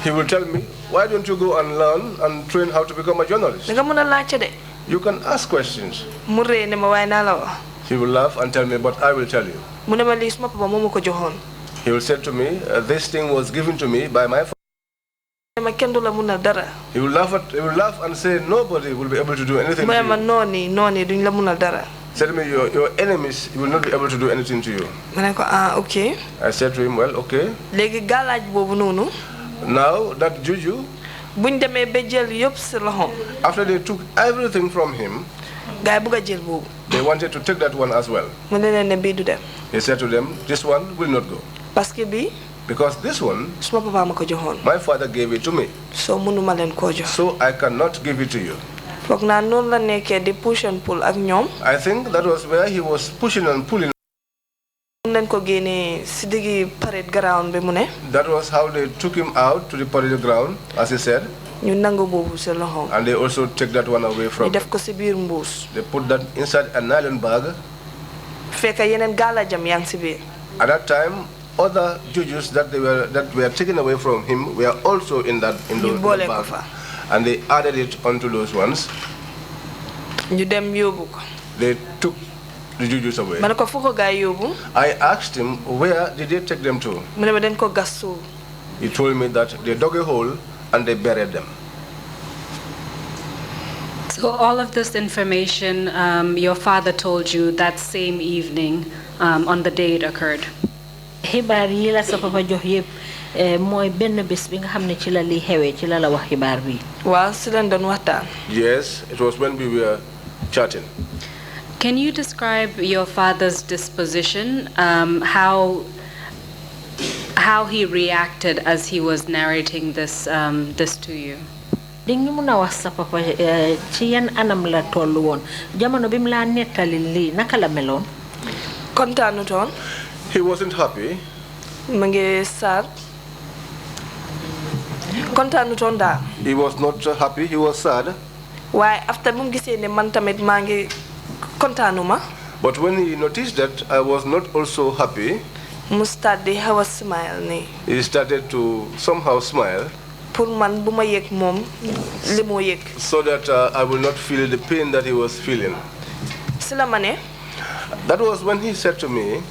will tell me, why don't you go and learn and train how to become a journalist? You can ask questions. He will laugh and tell me, but I will tell you. He will say to me, this thing was given to me by my father. He will laugh and say nobody will be able to do anything to you. Said to me, your enemies will not be able to do anything to you. Okay. I said to him, well, okay. Now that juju, after they took everything from him, they wanted to take that one as well. He said to them, this one will not go. Because this one, my father gave it to me. So I cannot give it to you. I think that was where he was pushing and pulling. That was how they took him out to the parade ground, as he said. And they also took that one away from him. They put that inside a nylon bag. At that time, other jujus that were taken away from him were also in that bag, and they added it onto those ones. They took the jujus away. I asked him, where did they take them to? He told me that they dug a hole and they buried them. So all of this information your father told you that same evening on the day it occurred? Xibaar yi la sa papa jox yépp mooy benn bés bi nga xam ne ci la li xewee ci la la wax xibaar bi. Waaw si lañ doon waxtaan. Yes, it was when we were chatting. Can you describe your father's disposition, how he reacted as he was narrating this to you? Ding ñu mëna wax sa papa ci yan anam la tollu woon jamono bi mu la nettali lii naka la meloon? Kontaanu toon. He wasn't happy. He was not happy, he was sad. Why after mum gisee ne man tamit maa ngi kontaanuma. But when he noticed that I was not also happy, he started to somehow smile. So that I will not feel the pain that he was feeling. That was when he said to me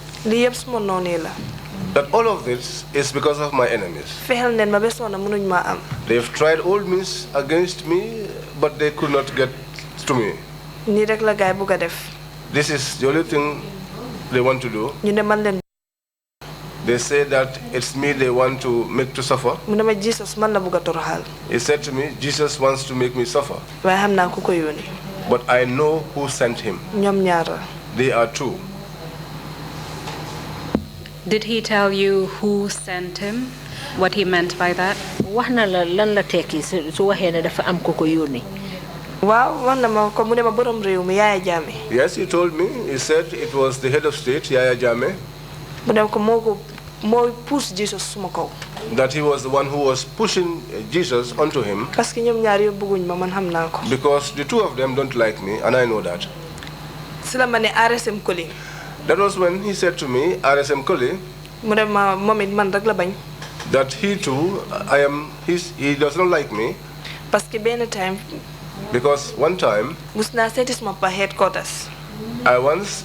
that all of this is because of my enemies. They've tried all means against me, but they could not get to me. This is the only thing they want to do. They say that it's me they want to make to suffer. He said to me, Jesus wants to make me suffer. But I know who sent him. They are two. Did he tell you who sent him? What he meant by that? Yes, he told me. He said it was the head of state, Yaya Jammeh. That he was the one who was pushing Jesus onto him. Because the two of them don't like me, and I know that. That was when he said to me, RSM Koli, that he too, he does not like me. Because one time, I once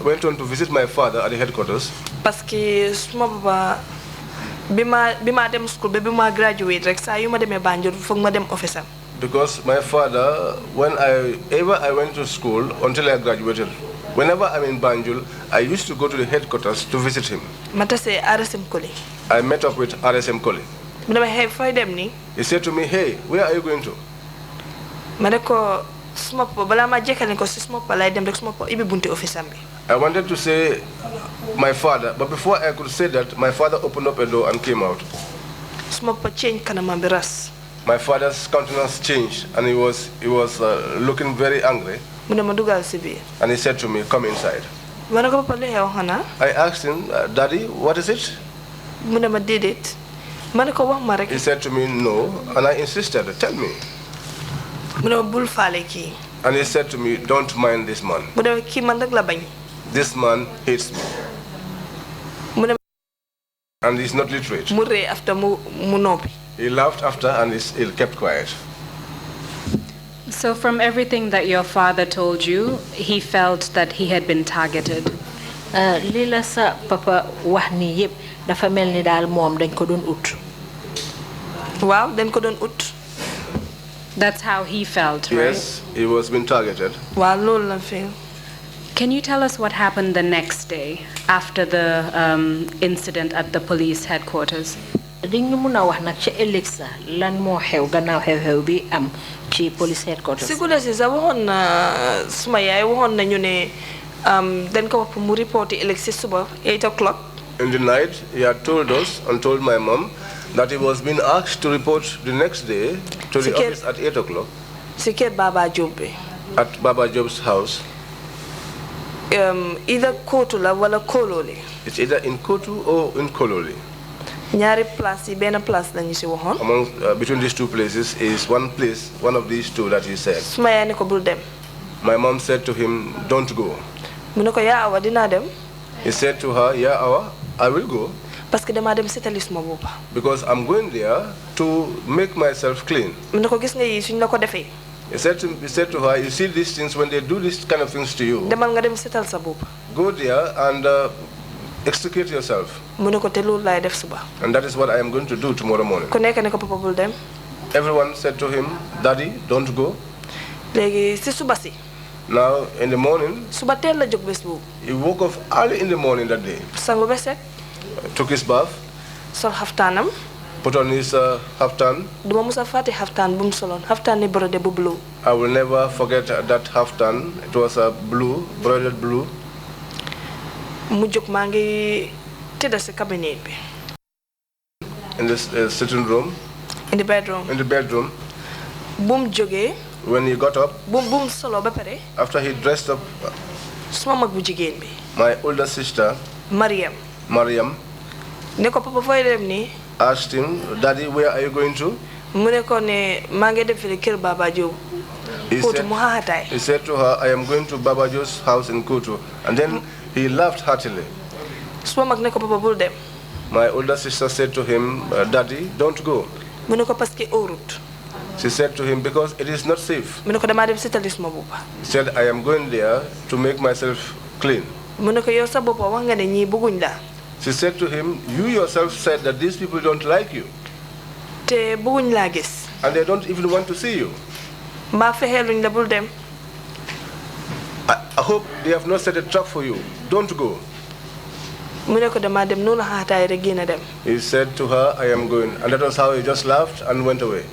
went on to visit my father at the headquarters. Because my father, whenever I went to school until I graduated, whenever I'm in Banjul, I used to go to the headquarters to visit him. I met up with RSM Koli. He said to me, hey, where are you going to? I wanted to say my father, but before I could say that, my father opened up a door and came out. My father's countenance changed, and he was looking very angry. And he said to me, come inside. I asked him, Daddy, what is it? He said to me, no, and I insisted, tell me. And he said to me, don't mind this man. This man hates me. And he's not literate. He laughed after and he kept quiet. So from everything that your father told you, he felt that he had been targeted. Lila sa papa wax ni yeb dafa melni dal mom dañ ko doon ut. Waaw dañ ko doon ut. That's how he felt, right? Yes, he was being targeted. Waaw loolu la feel. Can you tell us what happened the next day after the incident at the police headquarters? Dañu mëna wax nak ci ëlëk sa lan mo xew gannaaw xew bi am ci police headquarters. Sikula ci sa waxon na suma yaay waxon nañu ne dañ ko wax mu report ëlëk ci suba 8 o'clock. In the night, he had told us and told my mom that he was being asked to report the next day to the office at 8 o'clock. Ci kër Baba Job. At Baba Job's house. Either Kotu la wala Kololi. It's either in Kotu or in Kololi. Ñaari place yi benn place lañu ci waxon. Among between these two places is one place, one of these two that he said. Suma yaay ne ko bul dem. My mom said to him, don't go. Mu ne ko yaa awa dina dem. He said to her, yeah, Awa, I will go. Parce que dama dem setali suma bopa. Because I'm going there to make myself clean. Mu ne ko gis nga yi suñ la ko defee. He said to her, you see these things, when they do this kind of things to you, demal nga dem setal sa bopa. Go there and extricate yourself. Mu ne ko te loolu laay def suba. And that is what I am going to do tomorrow morning. Ku nekk ne ko papa bul dem. Everyone said to him, Daddy, don't go. Léegi ci suba si. Now, in the morning, suba teel la jóg bés boobu. he woke up early in the morning that day. Sangu ba set. Took his bath. Sol xaftaanam. Put on his haftan. Duma musa fàtte xaftaan bu mu soloon xaftaan ni brodé bu blue. I will never forget that haftan. It was a blue, broidered blue. Mu jóg maa ngi tëdd ci cabinet bi. In the sitting room. In the bedroom. In the bedroom. Bu mu jógee. When he got up. Bu mu solo ba pare. After he dressed up. Suma mag bu jigéen bi. My older sister. Mariam. Ne ko papa fooy dem nii. Asked him, Daddy, where are you going to? Mu ne ko ne maa ngi dem fii kër Baba Job. He said to her, I am going to Baba Job's house in Kutu. And then he laughed heartily. Suma mag ne ko papa bul dem. My older sister said to him, Daddy, don't go. Mu ne ko parce que óorut. She said to him, because it is not safe. Mu ne ko damaa dem setali suma bopa. He said, I am going there to make myself clean. Mu ne ko yow sa bopa wax nga ne ñii bëgguñ la. She said to him, you yourself said that these people don't like you. Te bëgguñ laa gis. And they don't even want to see you. Mbaa fexeeluñ la bul dem. I hope they have not set a trap for you. Don't go. Mu ne ko damaa dem noonu xaataay rek génn dem. He said to her, I am going. And that was how he just laughed and went away.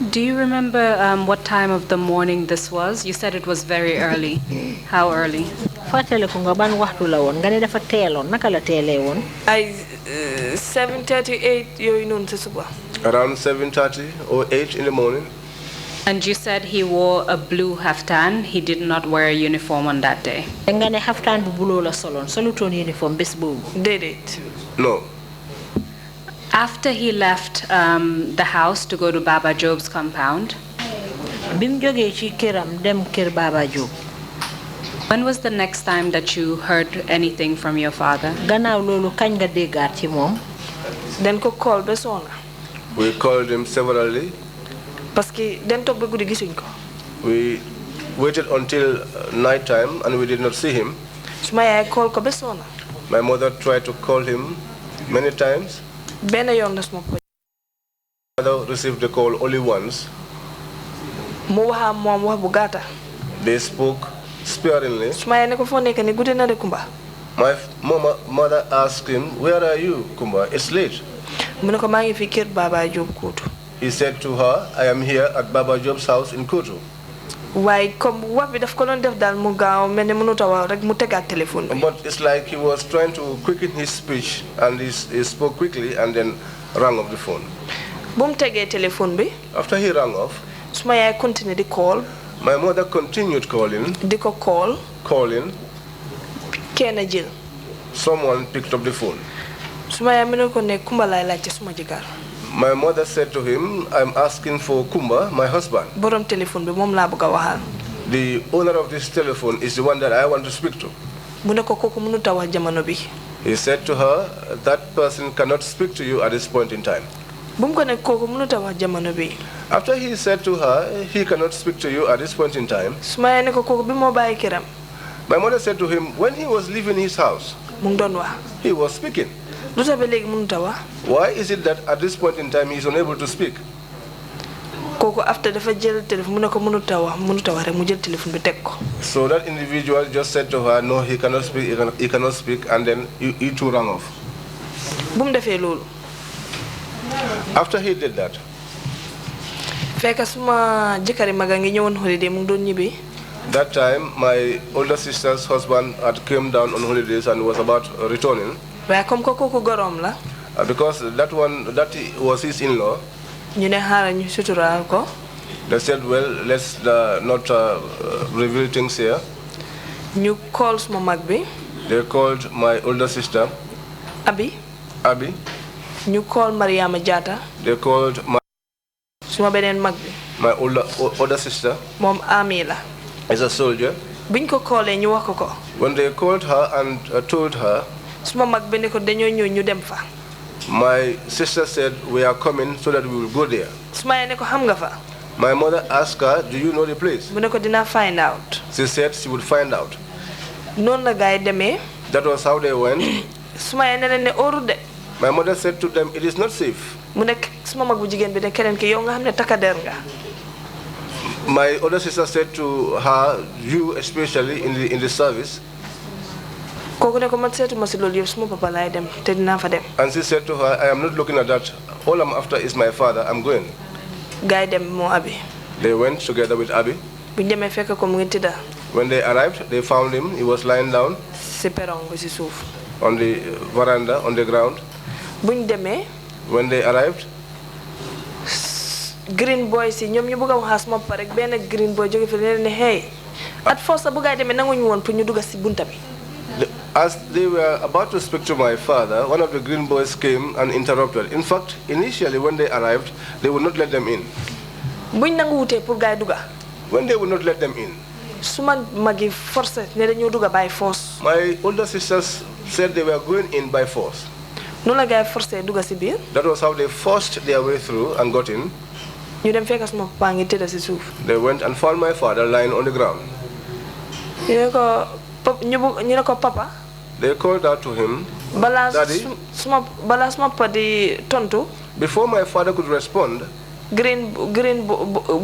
Do you remember what time of the morning this was? You said it was very early. How early? Fatale ko nga ban waxtu la won nga ne dafa teeloon naka la teelee woon. Ay 7:38 yooyu noonu ci suba. Around 7:30 or 8 in the morning. And you said he wore a blue haftan. He did not wear a uniform on that day. Nga ne haftan bu blue la soloon solutoon uniform bés boobu. Déedéet. No. After he left the house to go to Baba Job's compound, bim jógee ci këram dem kër Baba Job. When was the next time that you heard anything from your father? Gannaaw loolu kañ nga déggaat ci moom. Den ko call ba soona. We called him severally. Parce que den toog ba guddi gisuñ ko. We waited until night time and we did not see him. Suma yaay call ko ba soona. My mother tried to call him many times. Benn yoon la suma ko. My mother received the call only once. They spoke sparingly. My mother asked him, "Where are you, Kumba? It's late." He said to her, "I am here at Baba Job's house in Kutu." But it's like he was trying to quicken his speech, and he spoke quickly and then rang off the phone. After he rang off, my mother continued calling. Calling. Someone picked up the phone. My mother said to him, "I'm asking for Kumba, my husband. The owner of this telephone is the one that I want to speak to." He said to her, "That person cannot speak to you at this point in time." After he said to her, "He cannot speak to you at this point in time," my mother said to him, "When he was leaving his house, he was speaking. Why is it that at this point in time he is unable to speak?" So that individual just said to her, "No, he cannot speak, he cannot speak," and then he too rang off. After he did that, that time my older sister's husband had come down on holidays and was about returning. Because that was his in-law. They said, "Well, let's not reveal things here." They called my older sister, Abi. You called Mariama Jata. They called my older sister. Mom Amila is a soldier. When they called her and told her, my sister said, "We are coming so that we will go there." My mother asked her, "Do you know the place?" Find out. She said she would find out. That was how they went. My mother said to them, "It is not safe." My older sister said to her, "You especially in the service." And she said to her, "I am not looking at that. All I'm after is my father. I'm going." They went together with Abi. When they arrived, they found him. He was lying down on the veranda, on the ground. When they arrived, green boys si ñom ñu bëgg wax ma parek ben green boy joge fi ne hey at first bu gaay demé nanguñu won pour ñu dugg ci bunta bi. As they were about to speak to my father, one of the green boys came and interrupted. In fact, initially when they arrived, they would not let them in. Buñ nangu wuté pour gaay dugga. When they would not let them in, suma magi force ne dañu dugga by force. My older sisters said they were going in by force. No la gaay force dugga ci biir. That was how they forced their way through and got in. They went and found my father lying on the ground. They called out to him, "Daddy." Before my father could respond, green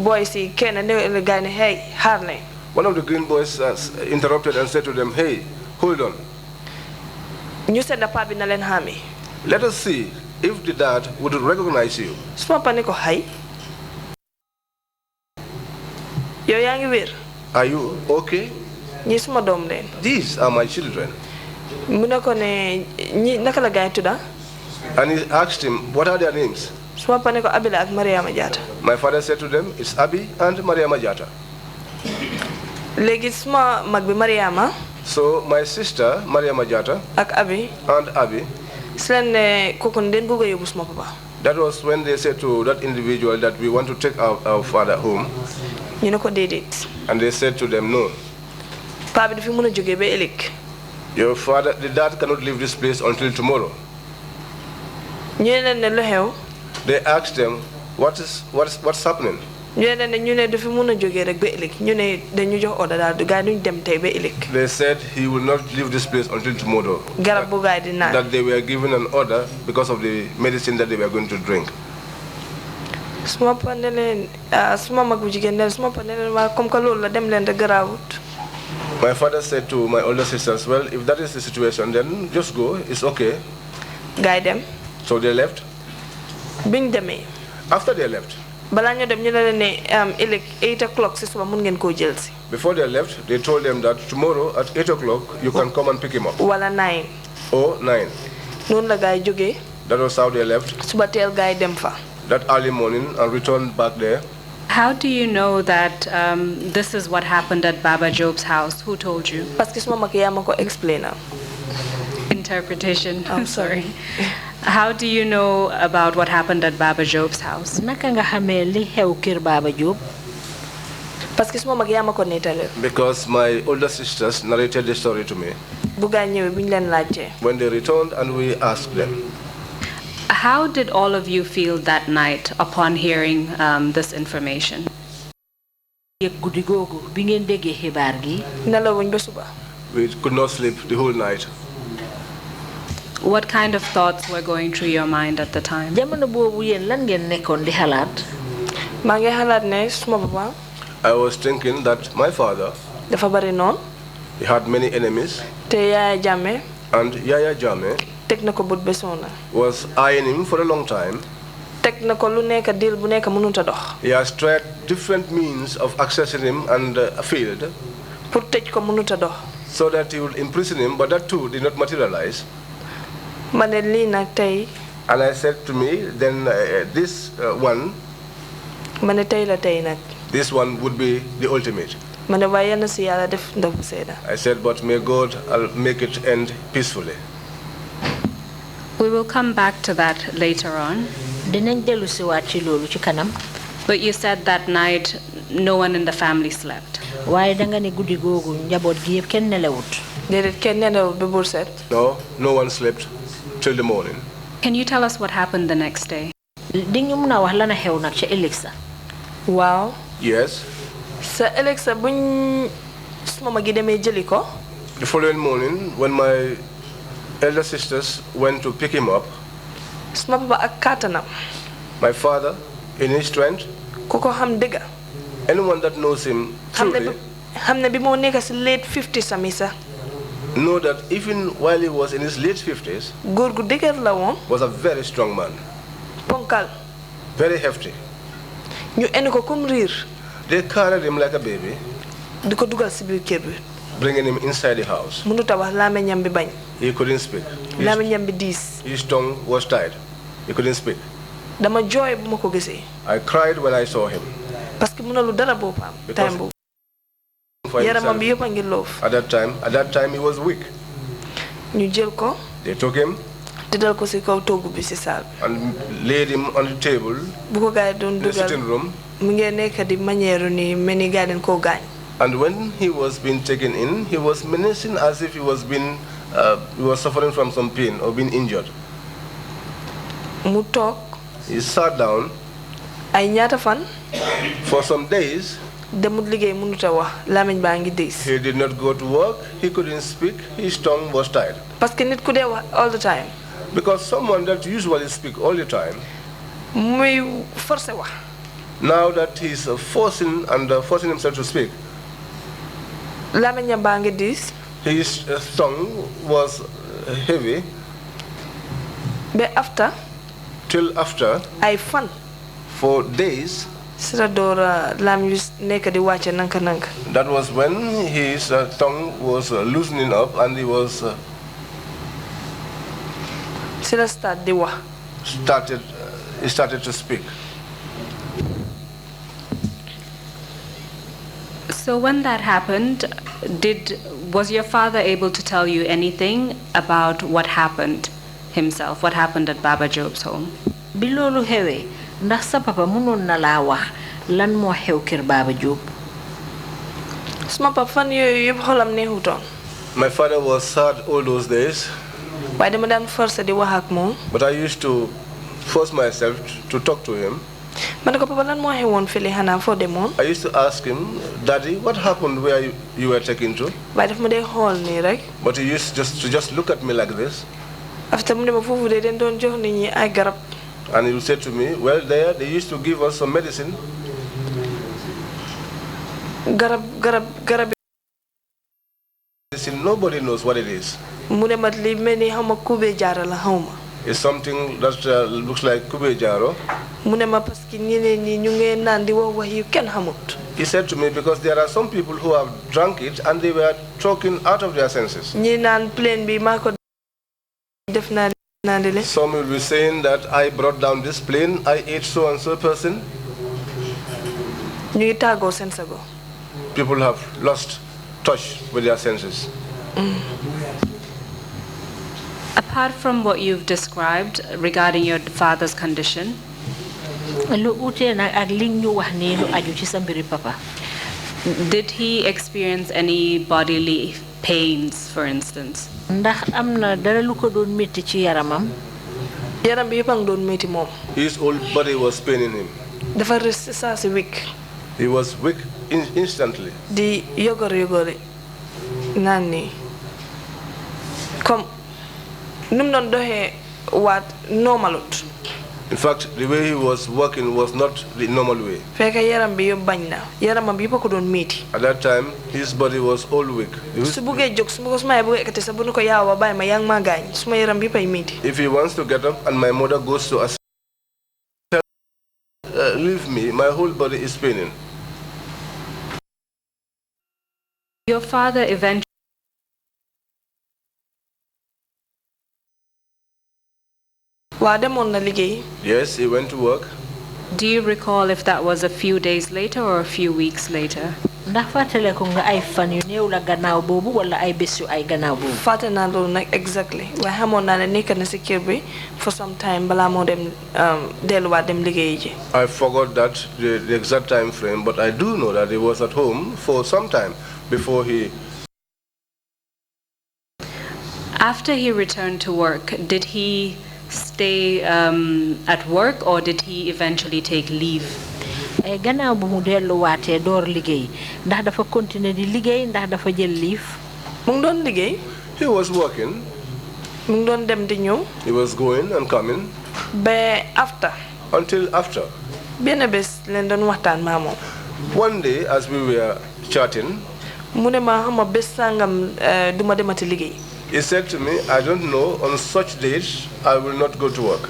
boy see Ken and the guy hey Harley. One of the green boys interrupted and said to them, "Hey, hold on. You said the papi na len hami. Let us see if the dad would recognize you." Are you okay? These are my children. And he asked him, "What are their names?" My father said to them, "It's Abi and Maria Majata." So my sister, Maria Majata, and Abi, that was when they said to that individual that we want to take our father home. And they said to them, "No. Your father, the dad cannot leave this place until tomorrow." They asked them, what's happening? They said he will not leave this place until tomorrow. That they were given an order because of the medicine that they were going to drink. Suma panelen suma magu jigen ne suma panelen wa comme ka lolu la dem len de grawut. My father said to my older sisters, well, if that is the situation, then just go. It's okay. Guide them. So they left. Biñ demé. After they left. Bala ñu dem ñu la né 8 o'clock ci suba mën ngeen ko jël ci. Before they left, they told them that tomorrow at 8 o'clock you can come and pick him up. Wala 9. Oh, 9. Non la gaay joggé. That was how they left. Suba tel gaay dem fa. That early morning and returned back there. How do you know that this is what happened at Baba Job's house? Who told you? Parce que suma makiya mako explainer. Interpretation. I'm sorry. How do you know about what happened at Baba Job's house? Naka nga xamé li xew kër Baba Job? Parce que suma makiya mako netale. Because my older sisters narrated the story to me. Bu gaay ñëwé buñ leen laajé. When they returned and we asked them. How did all of you feel that night upon hearing this information? We could not sleep the whole night. What kind of thoughts were going through your mind at the time? I was thinking that my father, he had many enemies, and Yaya Jammeh was eyeing him for a long time. He has tried different means of accessing him and failed, so that he would imprison him, but that too did not materialize. And I said to me, then this one would be the ultimate. I said, but may God make it end peacefully. We will come back to that later on. But you said that night no one in the family slept. No, no one slept till the morning. Can you tell us what happened the next day? Wow. Yes. The following morning, when my elder sisters went to pick him up, my father, in his strength, anyone that knows him truly, know that even while he was in his late 50s, was a very strong man, very hefty. They carried him like a baby, bringing him inside the house. He couldn't speak. His tongue was tied. He couldn't speak. I cried when I saw him. Because at that time he was weak. They took him and laid him on the table in the sitting room. And when he was being taken in, he was menacing as if he was suffering from some pain or being injured. He sat down for some days. He did not go to work. He couldn't speak. His tongue was tied. All the time. Because someone that usually speaks all the time, now that he's forcing himself to speak, his tongue was heavy. Till after, for days, that was when his tongue was loosening up and he was started to speak. So when that happened, was your father able to tell you anything about what happened himself, what happened at Baba Job's home? Bilolu hewe, ndax sa papa munon na la wax lan mo xew kër Baba Job? Suma papa fan yoy yeb xolam neexuton. My father was sad all those days. Waaye dama daan forcer di wax ak mom. But I used to force myself to talk to him. Man ko papa lan mo xewon fele xana fo demone? I used to ask him, Daddy, what happened where you were taken to? Waaye daf ma dey xol ni rek. But he used to just look at me like this. After mu dem fofu de den don jox nit ñi ay garab. And he will say to me, well, there they used to give us some medicine. Garab. Nobody knows what it is. It's something that looks like kube jaro. He said to me, because there are some people who have drunk it and they were talking out of their senses. Some will be saying that I brought down this plane, I ate so and so person. People have lost touch with their senses. Apart from what you've described regarding your father's condition, did he experience any bodily pains, for instance? His whole body was paining him. He was weak instantly. In fact, the way he was working was not the normal way. At that time, his body was all weak. If he wants to get up and my mother goes to us, leave me, my whole body is paining. Your father eventually... Yes, he went to work. Do you recall if that was a few days later or a few weeks later? Exactly. For some time, I forgot that the exact time frame, but I do know that he was at home for some time before he... After he returned to work, did he stay at work or did he eventually take leave? He was working. He was going and coming. Until after. One day, as we were chatting, he said to me, I don't know, on such days, I will not go to work.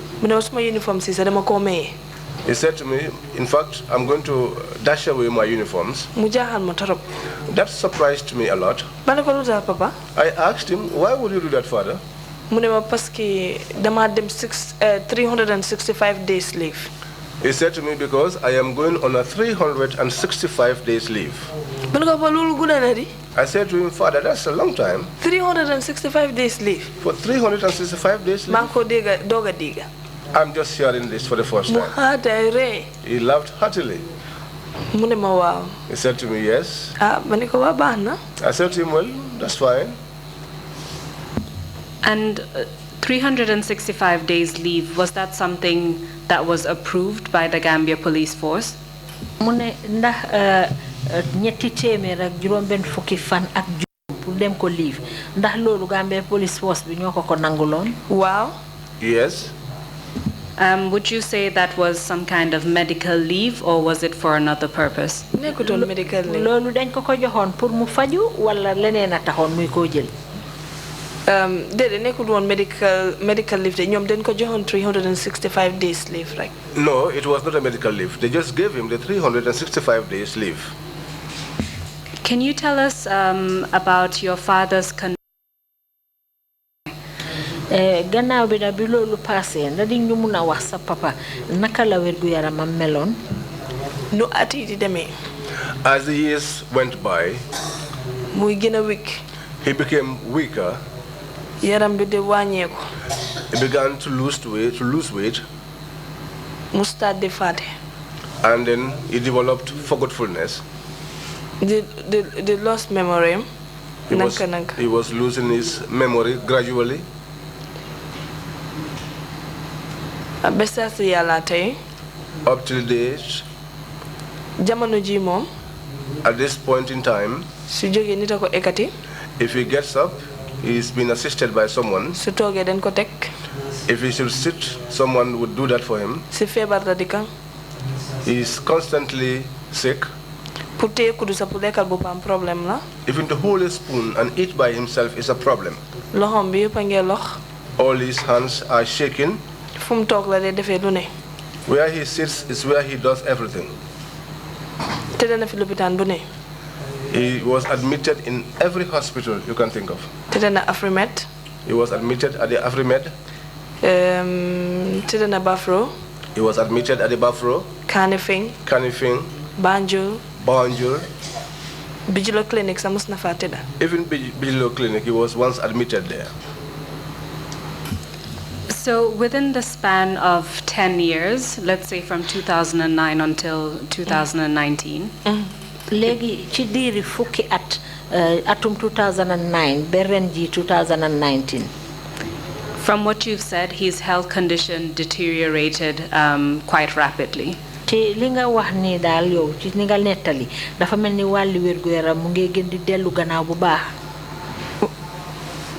He said to me, in fact, I'm going to dash away my uniforms. That surprised me a lot. I asked him, why would you do that, Father? 365 days leave. He said to me, because I am going on a 365 days leave. I said to him, Father, that's a long time. 365 days leave. For 365 days leave? I'm just hearing this for the first time. He laughed heartily. He said to me, yes. I said to him, well, that's fine. And 365 days leave, was that something that was approved by the Gambia Police Force? Wow. Yes. Would you say that was some kind of medical leave or was it for another purpose? Medical leave. Medical leave. 365 days leave, right? No, it was not a medical leave. They just gave him the 365 days leave. Can you tell us about your father's condition? Gannaaw bi da bi loolu passé ndax di ñu mëna wax sa papa naka la wér gu yaramam meloon nu at yi di demee. As the years went by, muy gëna weak. He became weaker. Yaram bi di wàññeeku. He began to lose weight. Mu start di fàtte. And then he developed forgetfulness. He lost memory. He was losing his memory gradually. Up till date. At this point in time, if he gets up, he's been assisted by someone. If he should sit, someone would do that for him. He is constantly sick. Even to hold a spoon and eat by himself is a problem. All his hands are shaking. Where he sits is where he does everything. He was admitted in every hospital you can think of. He was admitted at the Afrimed. He was admitted at the Bafro. Kanifing. Banjul. Bijilo Clinic, even Bijilo Clinic, he was once admitted there. So within the span of 10 years, let's say from 2009 until 2019. Legi ci diri fukki at atum 2009 berenji 2019. From what you've said, his health condition deteriorated quite rapidly. Ci li nga wax ni dal yow ci ni nga netali dafa melni walu wergu yaram mu ngi gën di delu gannaaw bu baax.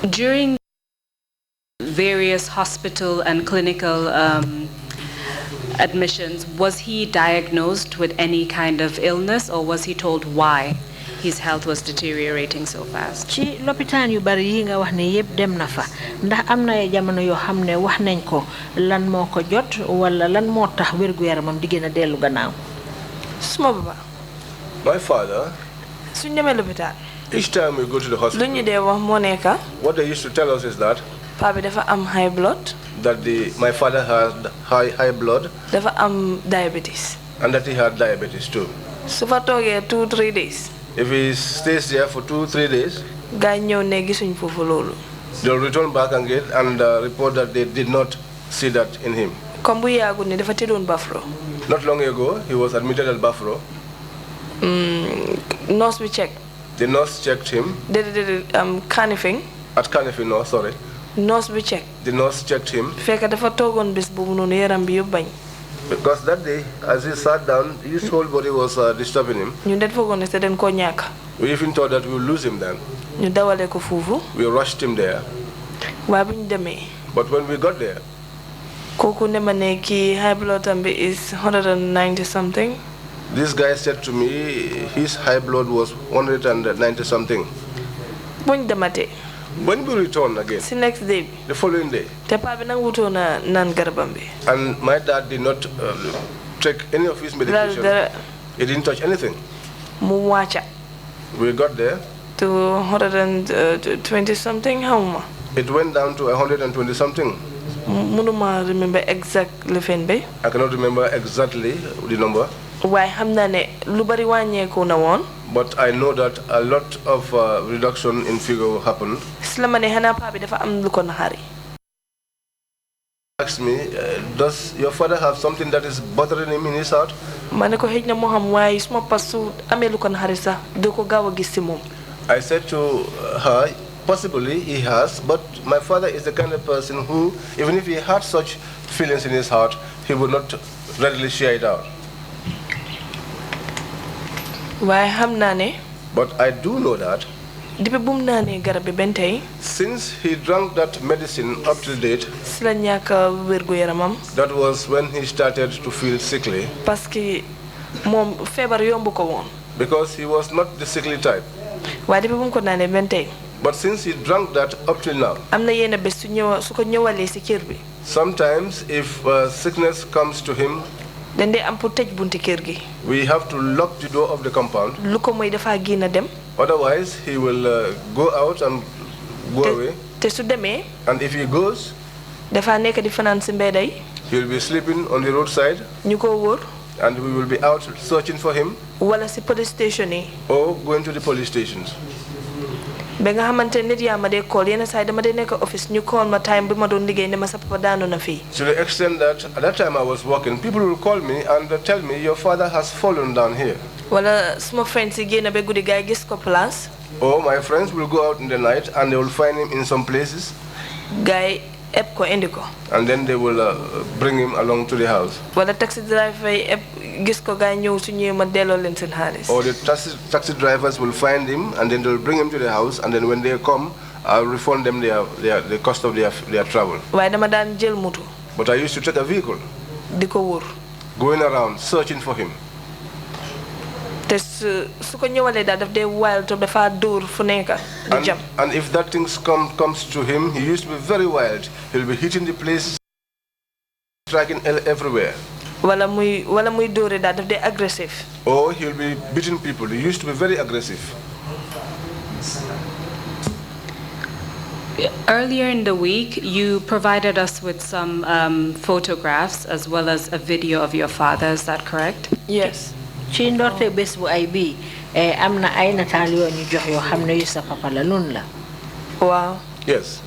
During various hospital and clinical admissions, was he diagnosed with any kind of illness, or was he told why his health was deteriorating so fast? Ci lopitaan yu bari yi nga wax ne yeb dem na fa ndax amna ay jamono yo xamne wax nañ ko lan moko jot wala lan mo tax wergu yaramam di gëna delu gannaaw. Suma baba. My father. Suñ démé lopitaan. Each time we go to the hospital. Luñu dé wax mo neka. What they used to tell us is that Papi dafa am high blood. That my father had high blood. Dafa am diabetes. And that he had diabetes too. So fa toge 2-3 days. If he stays there for 2-3 days, they'll return back again and report that they did not see that in him. Not long ago, he was admitted at Bafro. Nurse we checked. The nurse checked him. Kanifing. At Kanifing, no, sorry. Nurse we checked. The nurse checked him. Because that day, as he sat down, his whole body was disturbing him. We even thought that we would lose him then. We rushed him there. But when we got there, high blood is 190 something. This guy said to me his high blood was 190 something. When we returned again, the next day, the following day, and my dad did not take any of his medication. He didn't touch anything. We got there to 120 something. How? It went down to 120 something. I remember exactly. I cannot remember exactly the number. But I know that a lot of reduction in figure happened. Asked me, does your father have something that is bothering him in his heart? I said to her, possibly he has, but my father is the kind of person who, even if he had such feelings in his heart, he would not readily share it out. But I do know that since he drank that medicine up to date, that was when he started to feel sickly. Because he was not the sickly type. But since he drank that up till now, sometimes if sickness comes to him, we have to lock the door of the compound. Otherwise, he will go out and go away. And if he goes, he will be sleeping on the roadside. And we will be out searching for him. Or going to the police stations. To the extent that at that time I was working, people will call me and tell me your father has fallen down here. Or my friends will go out in the night and they will find him in some places. And then they will bring him along to the house. Or the taxi drivers will find him and then they will bring him to the house, and then when they come I'll refund them the cost of their travel. But I used to take a vehicle, going around searching for him. And if that thing comes to him, he used to be very wild. He'll be hitting the place, striking everywhere. Aggressive. Or he'll be beating people. He used to be very aggressive. Earlier in the week, you provided us with some photographs as well as a video of your father. Is that correct? Yes. Wow. Yes.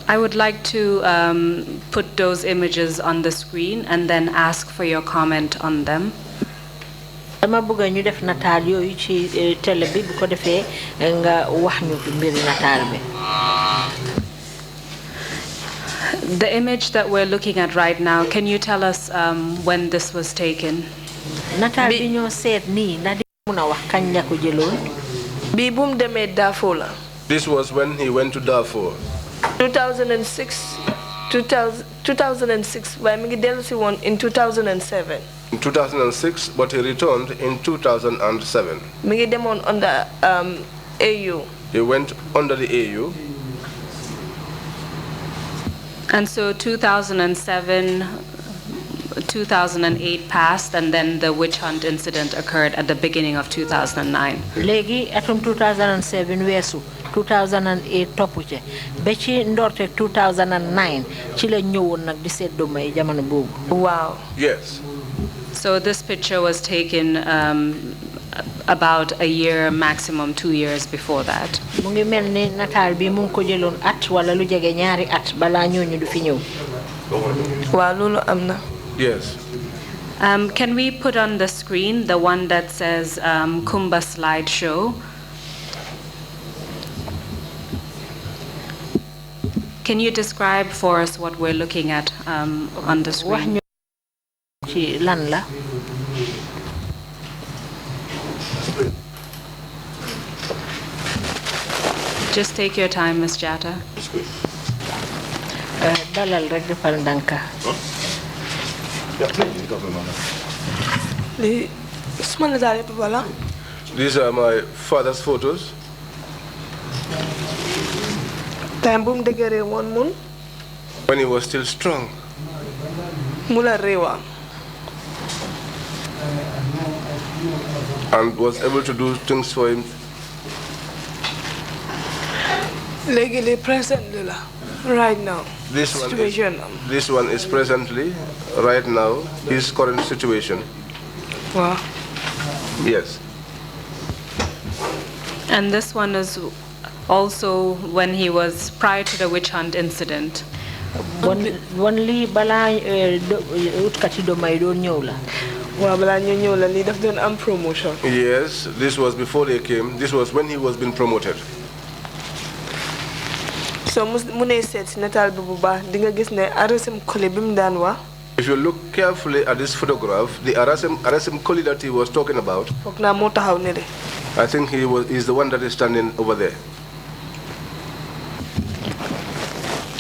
I would like to put those images on the screen and then ask for your comment on them. The image that we're looking at right now, can you tell us when this was taken? This was when he went to Darfur. 2006, 2006, in 2007. In 2006, but he returned in 2007. Under AU. He went under the AU. And so 2007, 2008 passed, and then the witch hunt incident occurred at the beginning of 2009. Legi atum 2007 wesu 2008 topuche beci ndorte 2009 ci la ñewon nak di seddo may jamono bobu. Wow. Yes. So this picture was taken about a year, maximum 2 years before that. Mu ngi melni natal bi mu ko jëlon at wala lu jégué ñaari at bala ñoñu du fi ñew. Wa lolu amna. Yes. Can we put on the screen the one that says Kumba slideshow? Can you describe for us what we're looking at on the screen? Just take your time, Ms. Jatta. Dalal rek defal ndanka. These are my father's photos. When he was still strong. And was able to do things for him. Right now. This one is presently, right now, his current situation. Wow. Yes. And this one is also when he was prior to the witch hunt incident. Only bala utkati do may do ñew la. Wa bala ñu ñew la li daf doon am promotion. Yes, this was before they came. This was when he was being promoted. So mune set natal bi bu baax di nga gis ne RSM Koli bim daan wax. If you look carefully at this photograph, the RSM Koli that he was talking about, I think he's the one that is standing over there.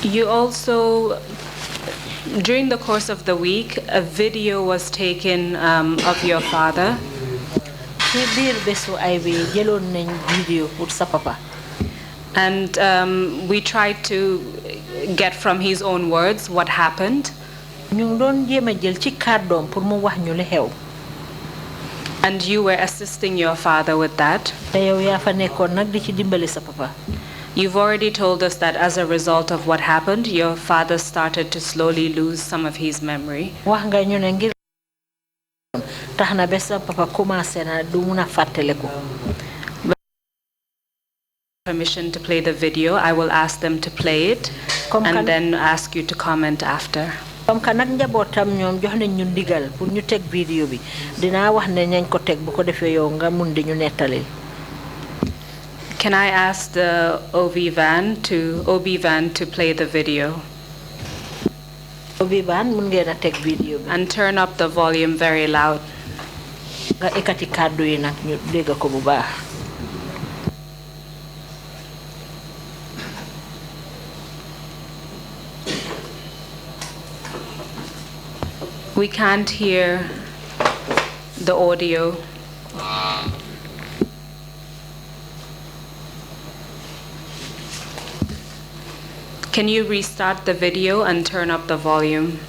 You also, during the course of the week, a video was taken of your father. And we tried to get from his own words what happened. And you were assisting your father with that. You've already told us that as a result of what happened, your father started to slowly lose some of his memory. Permission to play the video, I will ask them to play it and then ask you to comment after. Comme que nag njabootam ñoom jox nañ ñu ndigal pour ñu teg vidéo bi dinaa wax ne ñañ ko teg bu ko defee yow nga mun di ñu nettali. Can I ask the OB van to play the video? OB van mun ngeen a teg vidéo bi. And turn up the volume very loud. Nga ekati kàddu yi nag ñu dégg ko bu baax. We can't hear the audio. Can you restart the video and turn up the volume?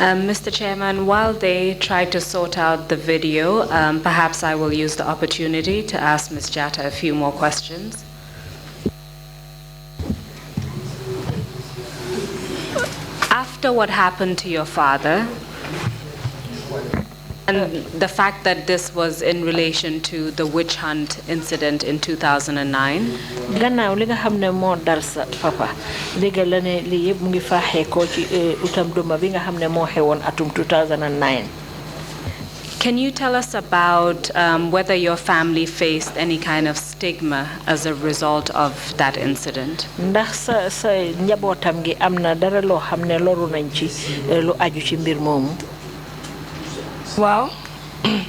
Mr. Chairman, while they try to sort out the video, perhaps I will use the opportunity to ask Ms. Jatta a few more questions. After what happened to your father, and the fact that this was in relation to the witch hunt incident in 2009. Gannaaw li nga xamne mo dal sa papa légal la ne li yeb mu ngi faxé ko ci utam duma bi nga xamne mo xewon atum 2009. Can you tell us about whether your family faced any kind of stigma as a result of that incident? Ndax sa njabotam gi amna dara lo xamne loru nañ ci lu aju ci mbir momu. Wow.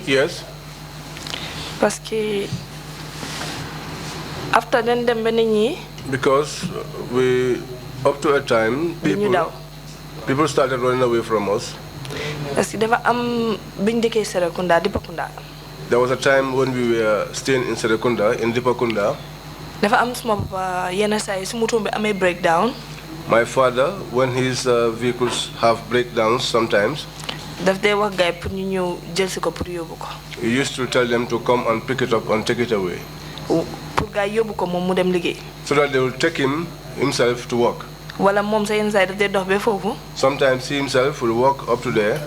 Yes. Parce que after then because we up to a time people started running away from us. Parce que dafa am biñ déké Serekunda Dipakunda. There was a time when we were staying in Serekunda in Dipakunda. Dafa am suma papa yenn say su moto bi amé breakdown. My father, when his vehicles have breakdowns sometimes, he used to tell them to come and pick it up and take it away, so that they will take himself to work. Sometimes he himself will walk up to there,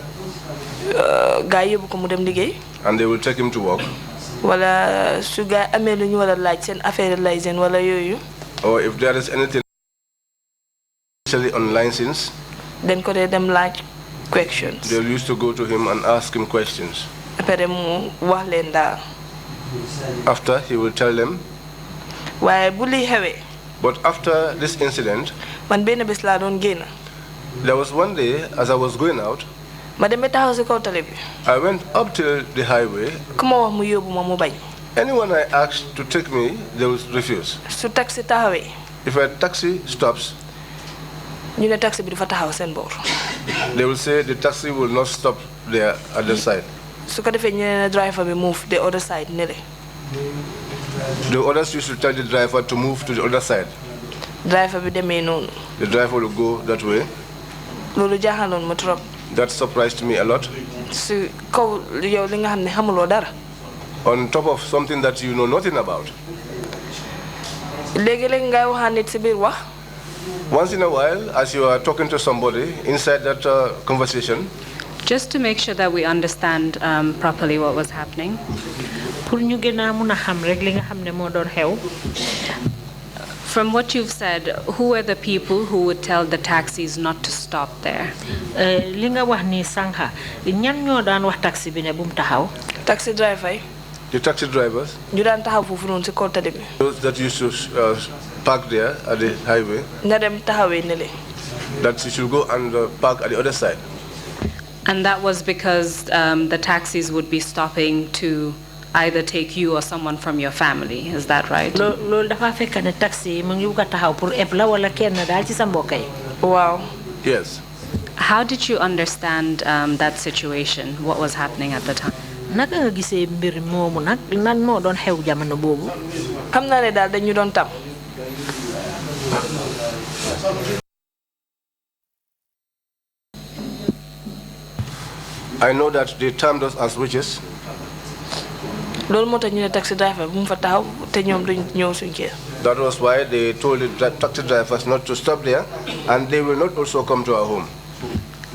and they will take him to work. Or if there is anything on license, then could they them like questions. They used to go to him and ask him questions. After, he will tell them. But after this incident, there was one day as I was going out, I went up to the highway. Anyone I asked to take me, they would refuse. If a taxi stops, they will say the taxi will not stop there at the side. So the driver will move the other side. The others used to tell the driver to move to the other side. The driver will go that way. That surprised me a lot. On top of something that you know nothing about. Once in a while, as you are talking to somebody inside that conversation, just to make sure that we understand properly what was happening, from what you've said, who are the people who would tell the taxis not to stop there? Taxi driver. The taxi drivers. Those that used to park there at the highway. That you should go and park at the other side. And that was because the taxis would be stopping to either take you or someone from your family. Is that right? Wow. Yes. How did you understand that situation? What was happening at the time? I know that they termed us as witches. That was why they told the taxi drivers not to stop there, and they will not also come to our home.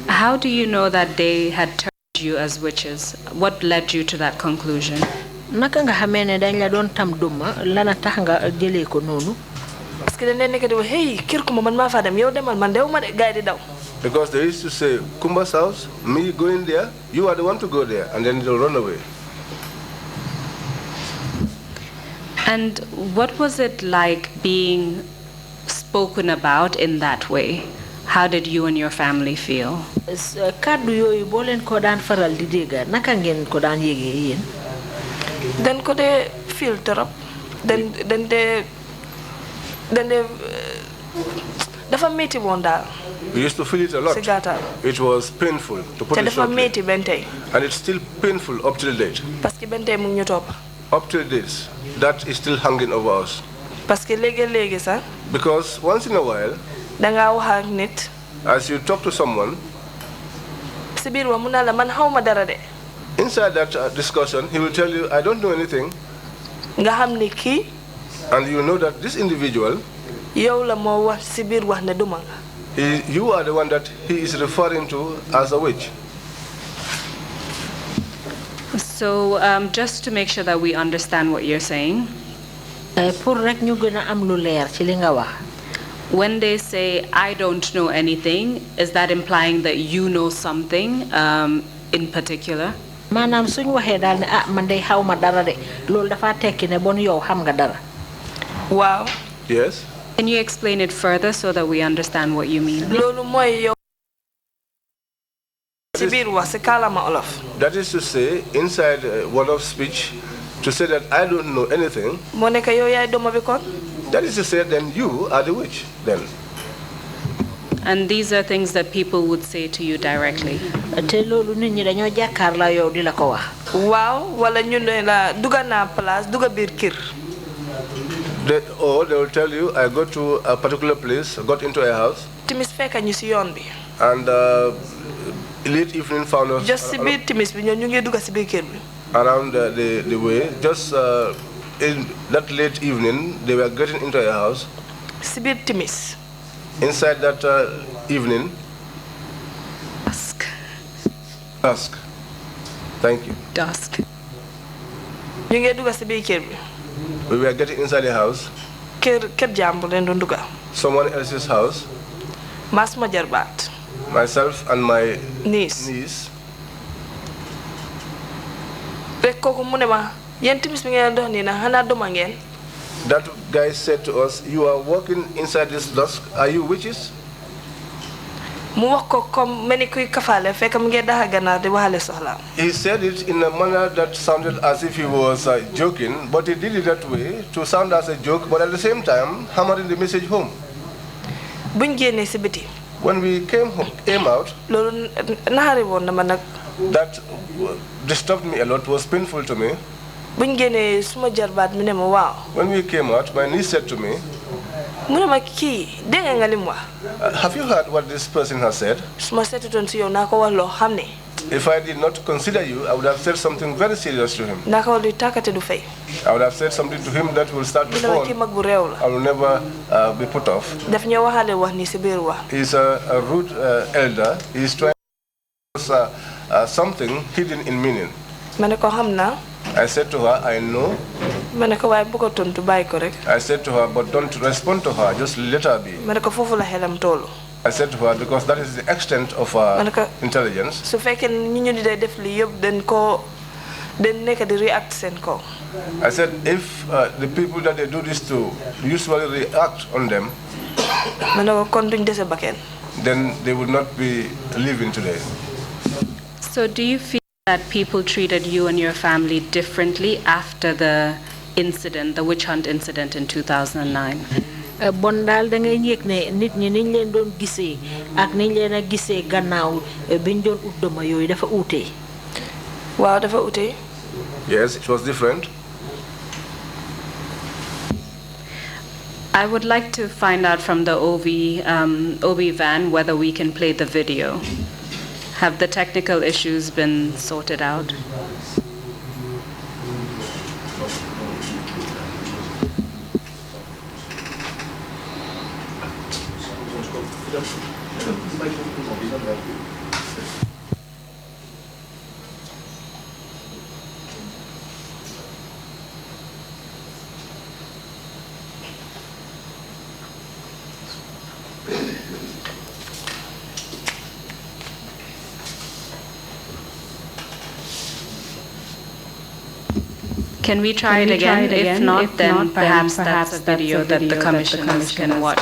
How do you know that they had termed you as witches? What led you to that conclusion? Because they used to say, Kumba's house, me going there, you are the one to go there, and then they'll run away. And what was it like being spoken about in that way? How did you and your family feel? Then could they filter up? Then they we used to feel it a lot. It was painful, to put it shortly. And it's still painful up till date. Up till date, that is still hanging over us. Because once in a while, as you talk to someone, inside that discussion, he will tell you, I don't know anything. And you know that this individual, you are the one that he is referring to as a witch. So just to make sure that we understand what you're saying, when they say, I don't know anything, is that implying that you know something in particular? Wow. Yes. Can you explain it further so that we understand what you mean? That is to say, inside word of speech, to say that I don't know anything, that is to say, then you are the witch, then. And these are things that people would say to you directly. Or they will tell you, I go to a particular place, got into a house, and late evening found us around the way. Just in that late evening, they were getting into a house. Inside that evening, dusk. Dusk. Thank you. Dusk. We were getting inside the house. Someone else's house. Myself and my niece. That guy said to us, you are walking inside this dusk. Are you witches? He said it in a manner that sounded as if he was joking, but he did it that way to sound as a joke, but at the same time, hammering the message home. When we came out, that disturbed me a lot, was painful to me. When we came out, my niece said to me, have you heard what this person has said? If I did not consider you, I would have said something very serious to him. I would have said something to him that will start to fall. I will never be put off. He's a rude elder. He's trying to something hidden in meaning. I said to her, I know. I said to her, but don't respond to her, just let her be. I said to her, because that is the extent of her intelligence. I said, if the people that they do this to usually react on them, then they would not be living today. So do you feel that people treated you and your family differently after the incident, the witch hunt incident in 2009? Bon daal da ngay yëg ne nit ñi niñ leen doon gisee ak niñ leen a gisee gannaaw biñ doon uddama yooyu dafa uute. Waaw dafa uute. Yes, it was different. I would like to find out from the OB van whether we can play the video. Have the technical issues been sorted out? Can we try it again? If not, then perhaps that's a video that the commissioners can watch.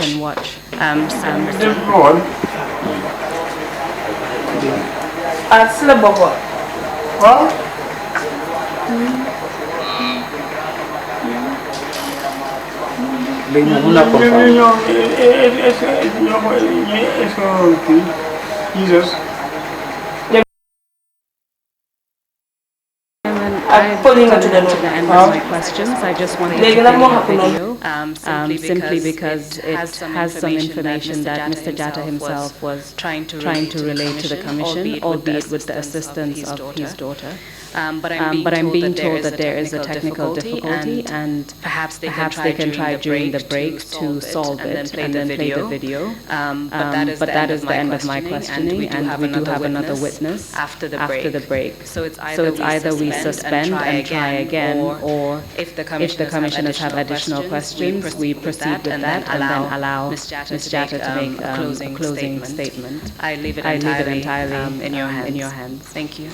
I'm pulling to the end of my questions. I just wanted to play a video simply because it has some information that Mr. Jatta himself was trying to relate to the Commission, albeit with the assistance of his daughter. But I'm being told that there is a technical difficulty, and perhaps they can try during the break to solve it and then play the video. But that is the end of my questioning, and we do have another witness after the break. So it's either we suspend and try again, or if the commissioners have additional questions, we proceed with that and then allow Ms. Jatta to make a closing statement. I leave it entirely in your hands. Thank you.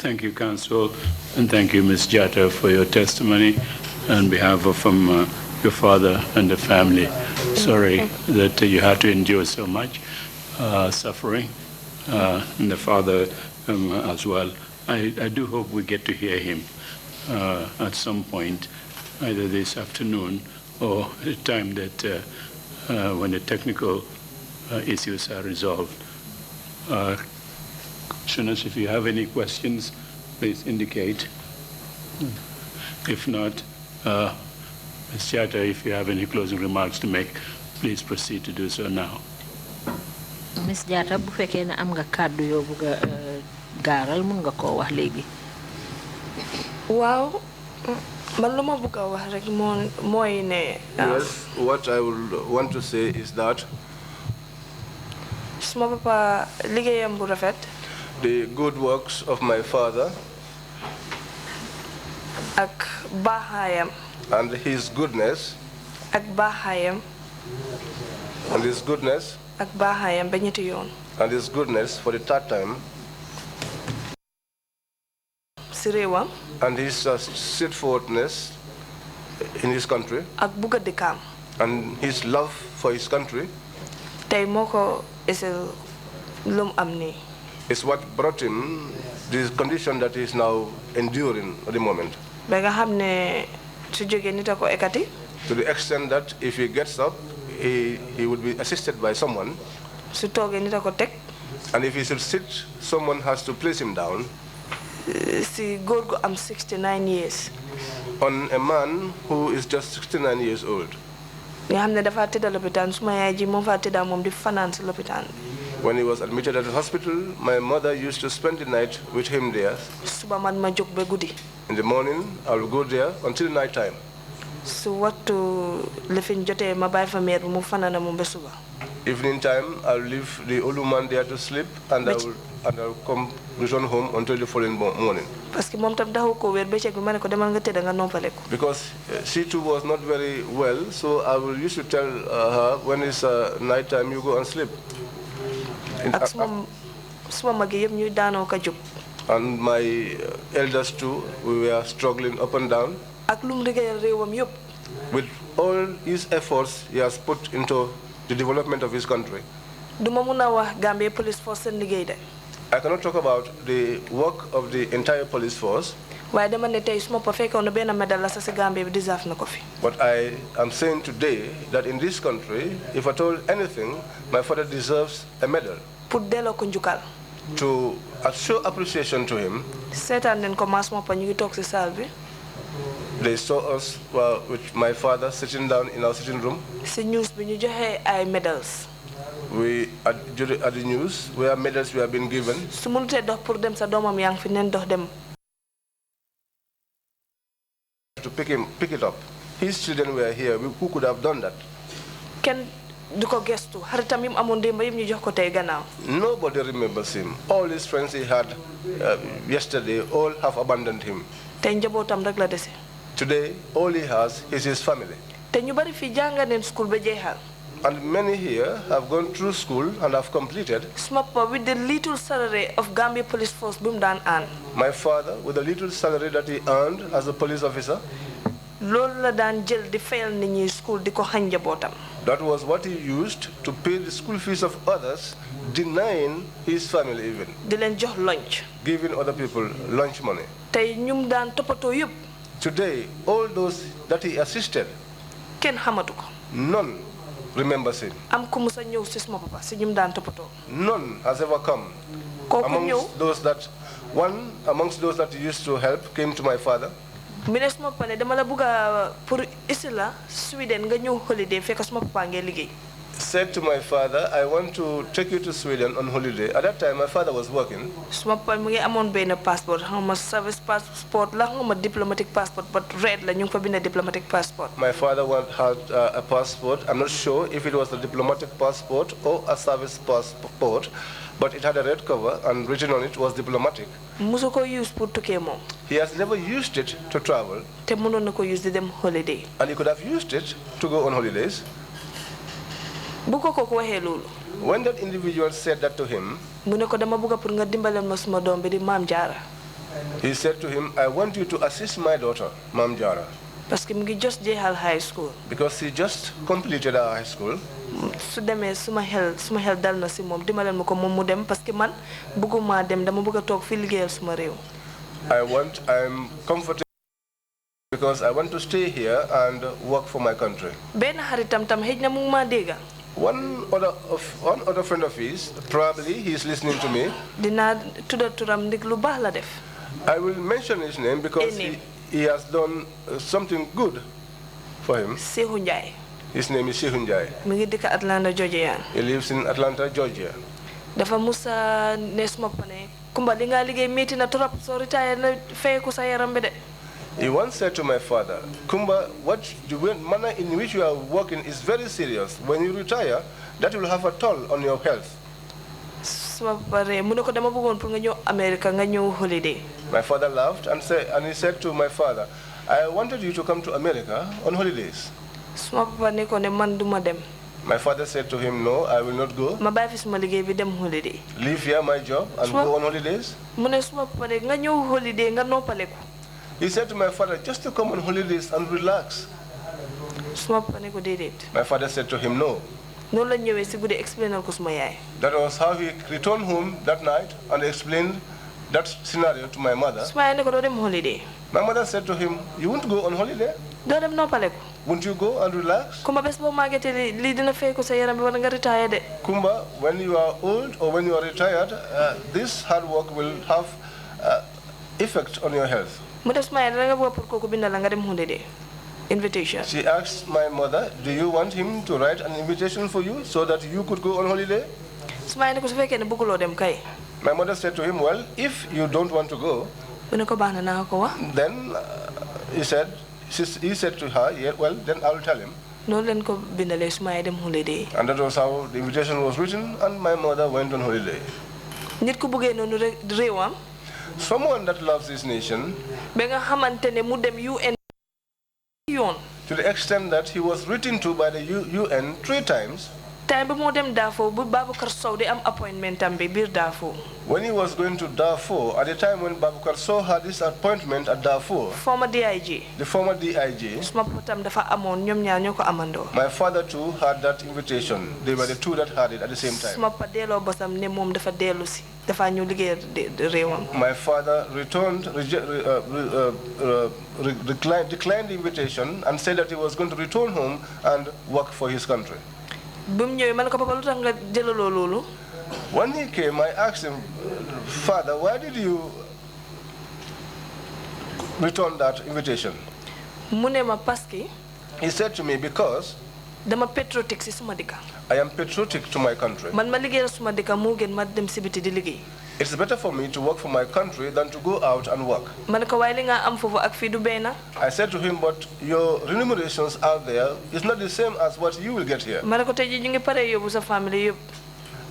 Thank you, Counsel, and thank you, Ms. Jatta, for your testimony on behalf of your father and the family. Sorry that you had to endure so much suffering, and the father as well. I do hope we get to hear him at some point, either this afternoon or a time that when the technical issues are resolved. Commissioners, if you have any questions, please indicate. If not, Ms. Jatta, if you have any closing remarks to make, please proceed to do so now. Ms. Jatta, bu fekkee ne am nga kàddu yoo bëgg a gaaral mën nga koo wax léegi. Waaw, man lu ma bëgg a wax rek mooy ne. Yes, what I would want to say is that suma papa liggéeyam bu rafet. The good works of my father ak baaxaayam and his goodness ak baaxaayam and his goodness ak baaxaayam ba ñetti yoon and his goodness for the third time si réewam and his straightforwardness in his country ak bugg a dëkkaam and his love for his country tey moo ko esel lum am nii is what brought him this condition that he is now enduring at the moment. Ba nga xam ne su jógee nit a ko ekati. To the extent that if he gets up, he would be assisted by someone. Su toogee nit a ko teg. And if he should sit, someone has to place him down. Si góor gu am 69 years. On a man who is just 69 years old. Nga xam ne dafa tëdda lopitaan suma yaay ji moom fa tëdda moom di fanaan si lopitaan. When he was admitted at the hospital, my mother used to spend the night with him there. Suba man ma jóg ba guddi. In the morning, I will go there until night time. Su waxtu lifin jotee ma bàyyi fa meer bi mu fanaana moom ba suba. Evening time, I'll leave the old woman there to sleep, and I'll come return home until the following morning. Parce que moom tam daxu ko wér bëccëg bi ma ne ko demal nga tëdd nga noppale ko. Because she too was not very well, so I will used to tell her when it's night time, you go and sleep. Ak suma mag yëpp ñuy daanoo ka jóg. And my elders too, we were struggling up and down. Ak lum liggéeyal réewam yëpp. With all his efforts he has put into the development of his country. Duma mun a wax Gambia Police Force seen liggéey de. I cannot talk about the work of the entire police force. But I am saying today that in this country, if I told anything, my father deserves a medal. To show appreciation to him, they saw us with my father sitting down in our sitting room. Medals. We at the news where medals were being given. To pick it up. His children were here. Who could have done that? Nobody remembers him. All his friends he had yesterday, all have abandoned him. Today, all he has is his family. And many here have gone through school and have completed. With the little salary of Gambia Police Force, my father, with the little salary that he earned as a police officer, that was what he used to pay the school fees of others, denying his family even. Giving other people lunch money. Today, all those that he assisted, none remembers him. None has ever come. Amongst those that used to help came to my father. Said to my father, I want to take you to Sweden on holiday. At that time, my father was working. Service passport, diplomatic passport, but red diplomatic passport. My father had a passport. I'm not sure if it was a diplomatic passport or a service passport, but it had a red cover and written on it was diplomatic. He has never used it to travel. And he could have used it to go on holidays. When that individual said that to him, he said to him, I want you to assist my daughter, MAMJARRA. Because she just completed her high school. I'm comfortable because I want to stay here and work for my country. One other friend of his, probably he's listening to me. I will mention his name because he has done something good for him. His name is Sehunjai. He lives in Atlanta, Georgia. He once said to my father, Kumba, the manner in which you are working is very serious. When you retire, that will have a toll on your health. My father laughed and he said to my father, I wanted you to come to America on holidays. My father said to him, no, I will not go. Leave here my job and go on holidays. He said to my father, just to come on holidays and relax. My father said to him, no. That was how he returned home that night and explained that scenario to my mother. My mother said to him, you won't go on holiday? Won't you go and relax? Kumba, when you are old or when you are retired, this hard work will have effect on your health. Invitation. She asked my mother, do you want him to write an invitation for you so that you could go on holiday? My mother said to him, well, if you don't want to go, then he said to her, yeah, well, then I'll tell him. And that was how the invitation was written, and my mother went on holiday. Someone that loves his nation, to the extent that he was written to by the UN 3 times, time bi mo dem Darfur bu Baboucarr Sow di am appointment am bi bir Darfur. When he was going to Darfur, at the time when Baboucarr Sow had this appointment at Darfur, former DIG. The former DIG. Suma potam dafa amone ñom ñaar ñoko amando. My father too had that invitation. They were the two that had it at the same time. Suma pa delo bosam ne mom dafa delu ci. Dafa ñu liggéey réewam. My father returned, declined the invitation and said that he was going to return home and work for his country. When he came, I asked him, Father, why did you return that invitation? He said to me, because I am patriotic to my country. It's better for me to work for my country than to go out and work. I said to him, but your remunerations out there is not the same as what you will get here.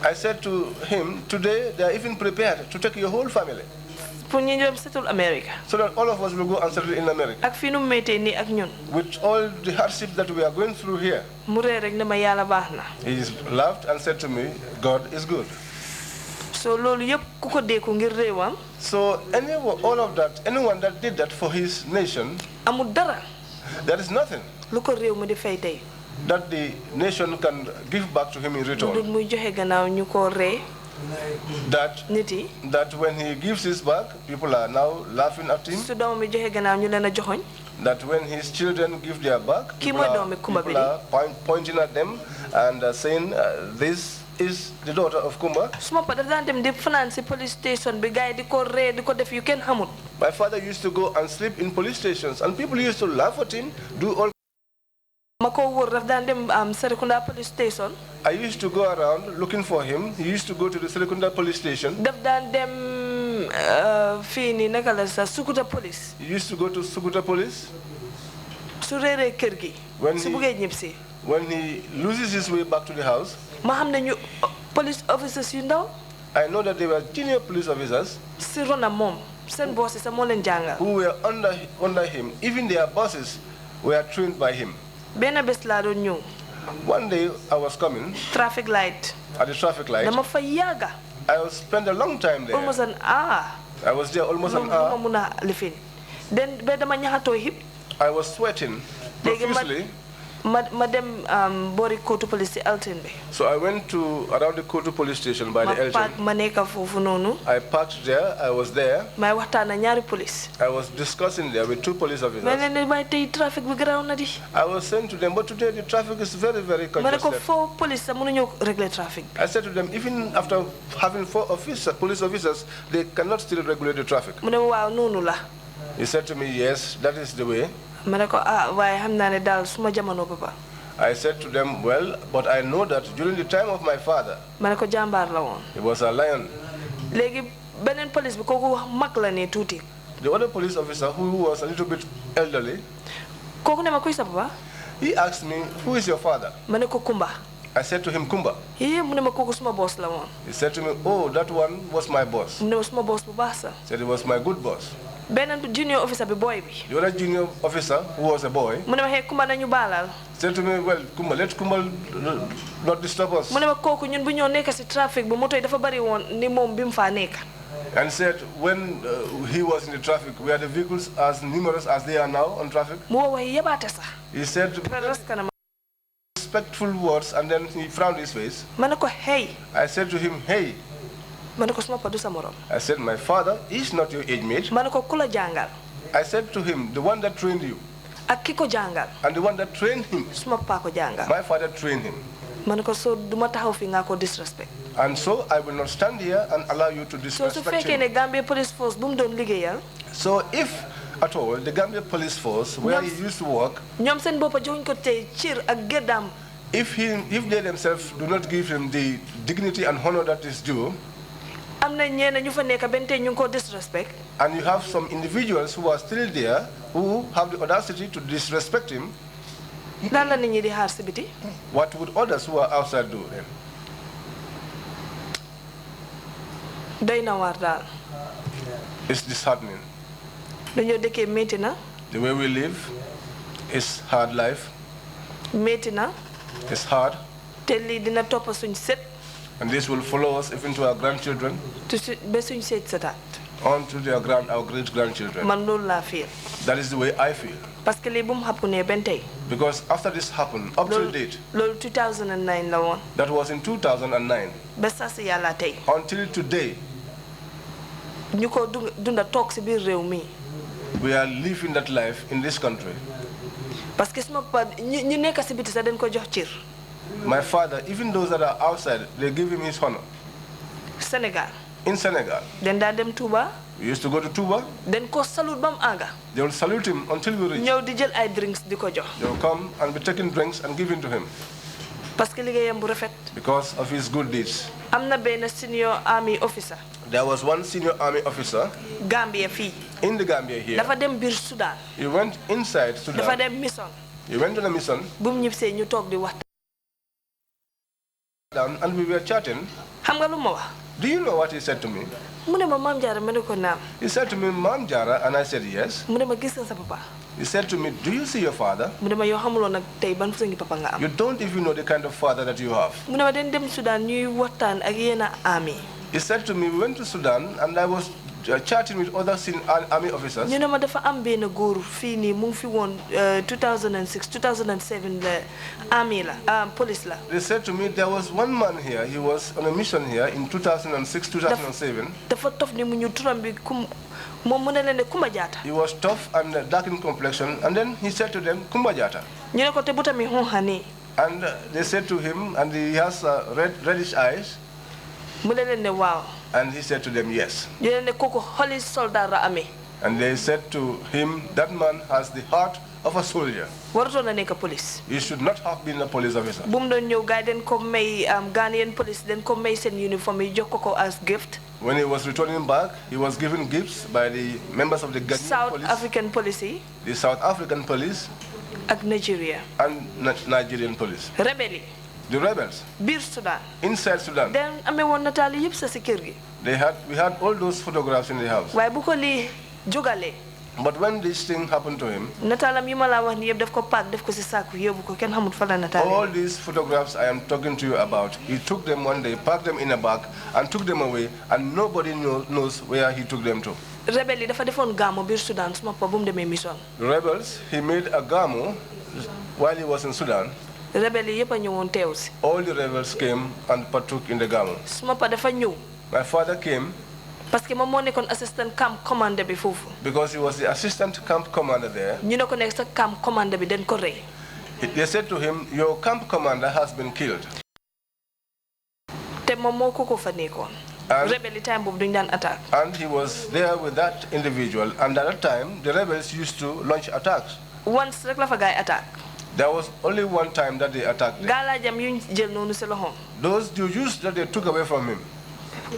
I said to him, today they are even prepared to take your whole family. So that all of us will go and settle in America. With all the hardships that we are going through here. He laughed and said to me, God is good. So all of that, anyone that did that for his nation, there is nothing that the nation can give back to him in return. That when he gives his back, people are now laughing at him. That when his children give their back, people are pointing at them and saying, this is the daughter of Kumba. My father used to go and sleep in police stations, and people used to laugh at him, do all. I used to go around looking for him. He used to go to the Serekunda police station. He used to go to Sukuta police. When he loses his way back to the house, police officers, you know? I know that they were junior police officers who were under him. Even their bosses were trained by him. One day I was coming traffic light. At the traffic light. I spent a long time there. Almost an hour. I was there almost an hour. Then I was sweating profusely. So I went to around the Kotu police station by the Elgin. I parked there. I was there. I was discussing there with two police officers. I was saying to them, but today the traffic is very, very congested. I said to them, even after having 4 police officers, they cannot still regulate the traffic. He said to me, yes, that is the way. I said to them, well, but I know that during the time of my father, he was a lion. The other police officer, who was a little bit elderly, he asked me, who is your father? I said to him, Kumba. He said to me, oh, that one was my boss. He said he was my good boss. Junior officer boy. The other junior officer, who was a boy, said to me, well, Kumba, let Kumba not disturb us. And said, when he was in the traffic, were the vehicles as numerous as they are now on traffic? He said respectful words, and then he frowned his face. I said to him, hey. I said, my father is not your age mate. I said to him, the one that trained you. And the one that trained him. My father trained him. And so I will not stand here and allow you to disrespect him. So if at all the Gambia police force where he used to work, if they themselves do not give him the dignity and honor that is due, and you have some individuals who are still there who have the audacity to disrespect him, what would others who are outside do then? It's disheartening. The way we live is hard life. It's hard. And this will follow us even to our grandchildren. On to our great-grandchildren. That is the way I feel. Because after this happened, up to date, 2009 that was in 2009, until today, we are living that life in this country. My father, even those that are outside, they give him his honor. Senegal. In Senegal. Then them Tuba. We used to go to Tuba. Then ko salute bam aga. They will salute him until we reach. Ñew di jël ay drinks di ko jox. They will come and be taking drinks and giving to him. Parce que ligéyam bu rafet. Because of his good deeds. Amna ben senior army officer. There was one senior army officer. Gambia fi. In the Gambia here. Dafa dem bir Sudan. He went inside Sudan. Dafa dem mission. He went on a mission. Bum ñibsé ñu tok di wax. And we were chatting. Xam nga lu ma wax? Do you know what he said to me? He said to me, MAMJARRA, and I said yes. He said to me, do you see your father? You don't even know the kind of father that you have. He said to me, we went to Sudan and I was chatting with other army officers. 2006, 2007 army police la. They said to me there was one man here. He was on a mission here in 2006, 2007. He was tough and dark in complexion, and then he said to them, Kumbajata. And they said to him, and he has reddish eyes. And he said to them, yes. And they said to him, that man has the heart of a soldier. He should not have been a police officer. As gift. When he was returning back, he was given gifts by the members of the Ghanaian South African police. The South African police. And Nigeria. And Nigerian police. Rebelli. The rebels. Bir Sudan. Inside Sudan. Then we had all those photographs in the house. But when this thing happened to him, all these photographs I am talking to you about, he took them one day, packed them in a bag, and took them away, and nobody knows where he took them to. The rebels, he made a gamo while he was in Sudan. All the rebels came and partook in the gamo. My father came. Assistant camp commander because he was the assistant camp commander there. Camp commander They said to him, your camp commander has been killed. And he was there with that individual, and at that time the rebels used to launch attacks. Once the guy attack. There was only one time that they attacked him. Those jujus that they took away from him.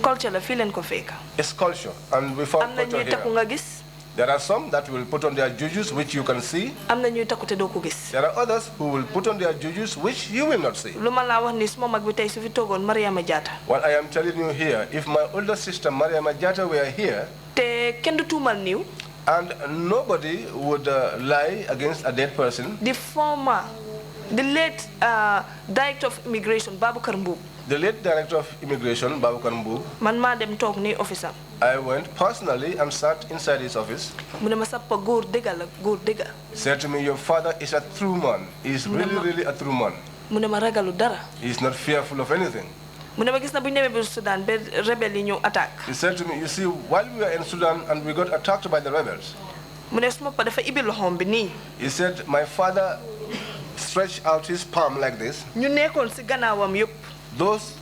Culture la feeling ko fake. It's culture, and we found culture here. There are some that will put on their jujus, which you can see. There are others who will put on their jujus, which you will not see. What I am telling you here, if my older sister Maria Majata were here, and nobody would lie against a dead person. The late director of immigration, Babu Karmbu. The late director of immigration, Babu Karmbu. I went personally and sat inside his office. He said to me, your father is a true man. He is really a true man. He is not fearful of anything. He said to me, you see, while we were in Sudan and we got attacked by the rebels, he said, my father stretched out his palm like this.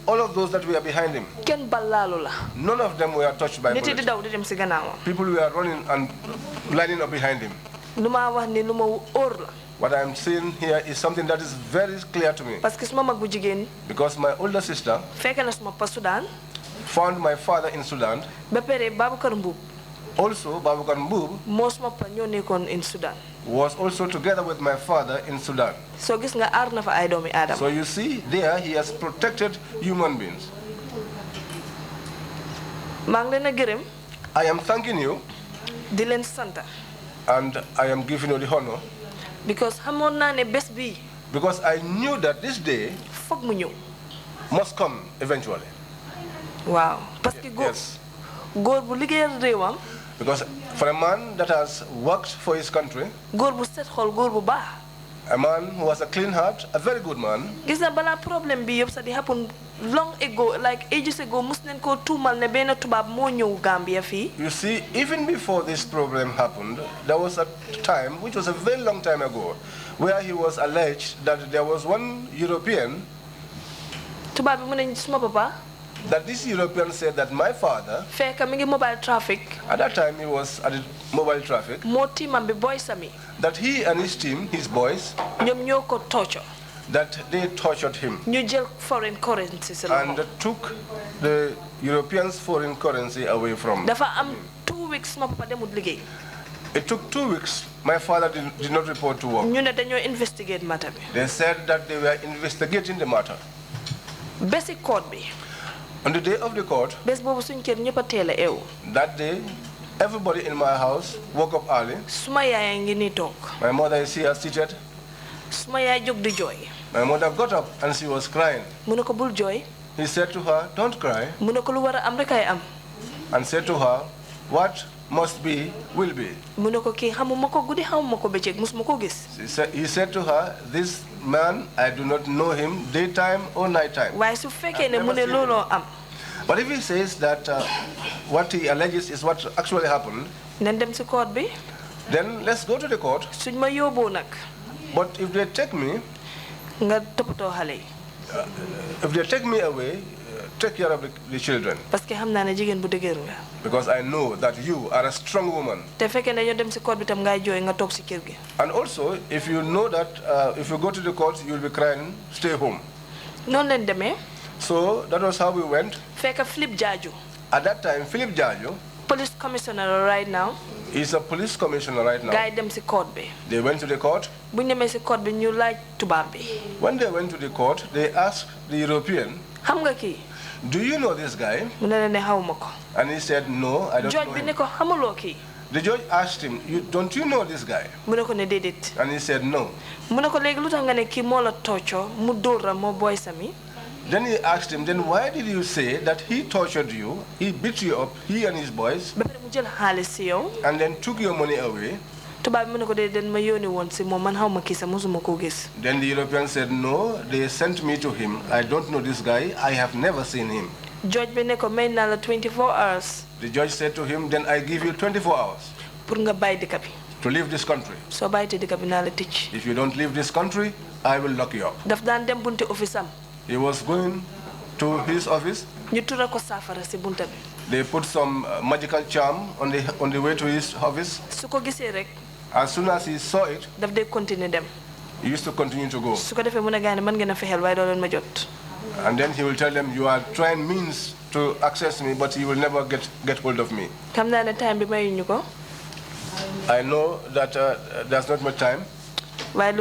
All of those that were behind him, none of them were touched by bullets. People were running and lining up behind him. What I am saying here is something that is very clear to me. Because my older sister found my father in Sudan. Also, Babu Karmbu was also together with my father in Sudan. So you see, there he has protected human beings. I am thanking you. And I am giving you the honor. Because Because I knew that this day must come eventually. Wow. Yes. Because for a man that has worked for his country, a man who has a clean heart, a very good man. Long ago, like ages ago, You see, even before this problem happened, there was a time, which was a very long time ago, where he was alleged that there was one European, that this European said that my father, at that time he was at the mobile traffic, that he and his team, his boys, that they tortured him foreign currencies and took the Europeans' foreign currency away from him. 2 weeks It took 2 weeks. My father did not report to work. Investigate matter. They said that they were investigating the matter. Basic court on the day of the court, that day, everybody in my house woke up early. My mother is here seated. My mother got up and she was crying. He said to her, "Don't cry." And said to her, "What must be, will be." He said to her, "This man, I do not know him daytime or nighttime." But if he says that what he alleges is what actually happened, then let's go to the court. But if they take me, if they take me away, take care of the children. Because I know that you are a strong woman. And also, if you know that if you go to the court, you will be crying, stay home. So that was how we went. At that time, Philip Jaju, police commissioner right now. He's a police commissioner right now. They went to the court. When they went to the court, they asked the European, "Do you know this guy?" And he said, "No, I don't know him." The judge asked him, "Don't you know this guy?" And he said, "No." Then he asked him, "Then why did you say that he tortured you, he beat you up, he and his boys, and then took your money away?" Then the European said, "No, they sent me to him. I don't know this guy. I have never seen him." 24 hours. The judge said to him, "Then I give you 24 hours to leave this country. If you don't leave this country, I will lock you up." He was going to his office. They put some magical charm on the way to his office. As soon as he saw it, he used to continue to go. And then he will tell them, "You are trying means to access me, but you will never get hold of me." I know that there's not much time. But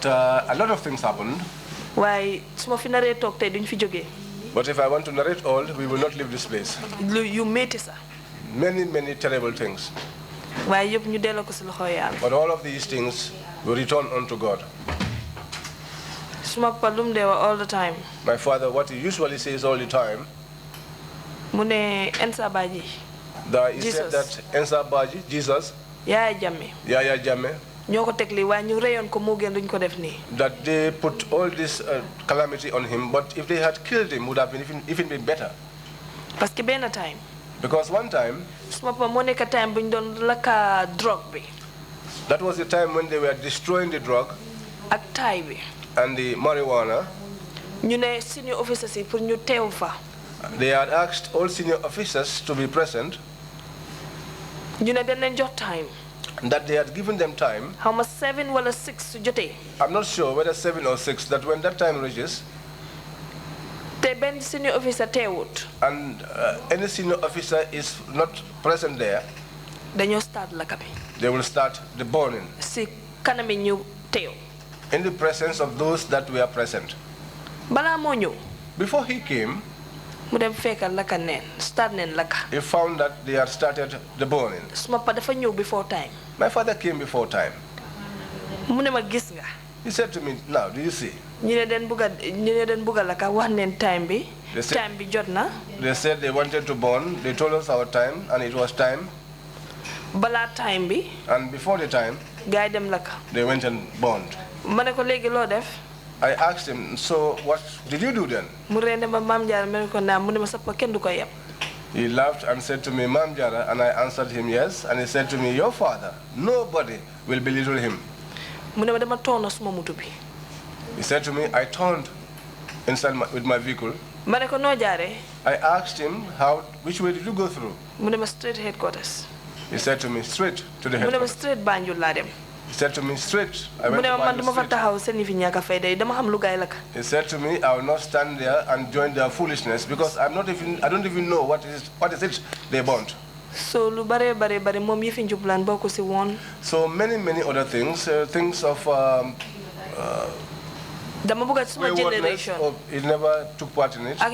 a lot of things happened. But if I want to narrate all, we will not leave this place. Many, many terrible things. But all of these things will return unto God. All the time. My father, what he usually says all the time, that he said that Ensa Baji, Jesus, Yaya Jammeh, that they put all this calamity on him, but if they had killed him, would have been even been better. Because one time, that was the time when they were destroying the drug and the marijuana. They had asked all senior officers to be present. That they had given them time. How much 7 or 6 I'm not sure whether 7 or 6, that when that time reaches, senior officer and any senior officer is not present there, they will start the burning in the presence of those that were present. Before he came, he found that they had started the burning. Before time. My father came before time. He said to me, now, do you see? They said they wanted to bond. They told us our time, and it was time. And before the time, they went and bond. I asked him, so what did you do then? He laughed and said to me, MAMJARRA, and I answered him yes. And he said to me, your father, nobody will belittle him. He said to me, I turned inside with my vehicle. I asked him, which way did you go through? Straight headquarters. He said to me, straight to the headquarters. Straight Banjul. He said to me, straight. I went to Banjul straight. He said to me, I will not stand there and join their foolishness because I don't even know what is it they want. So many other things, things of generation. He never took part in it. I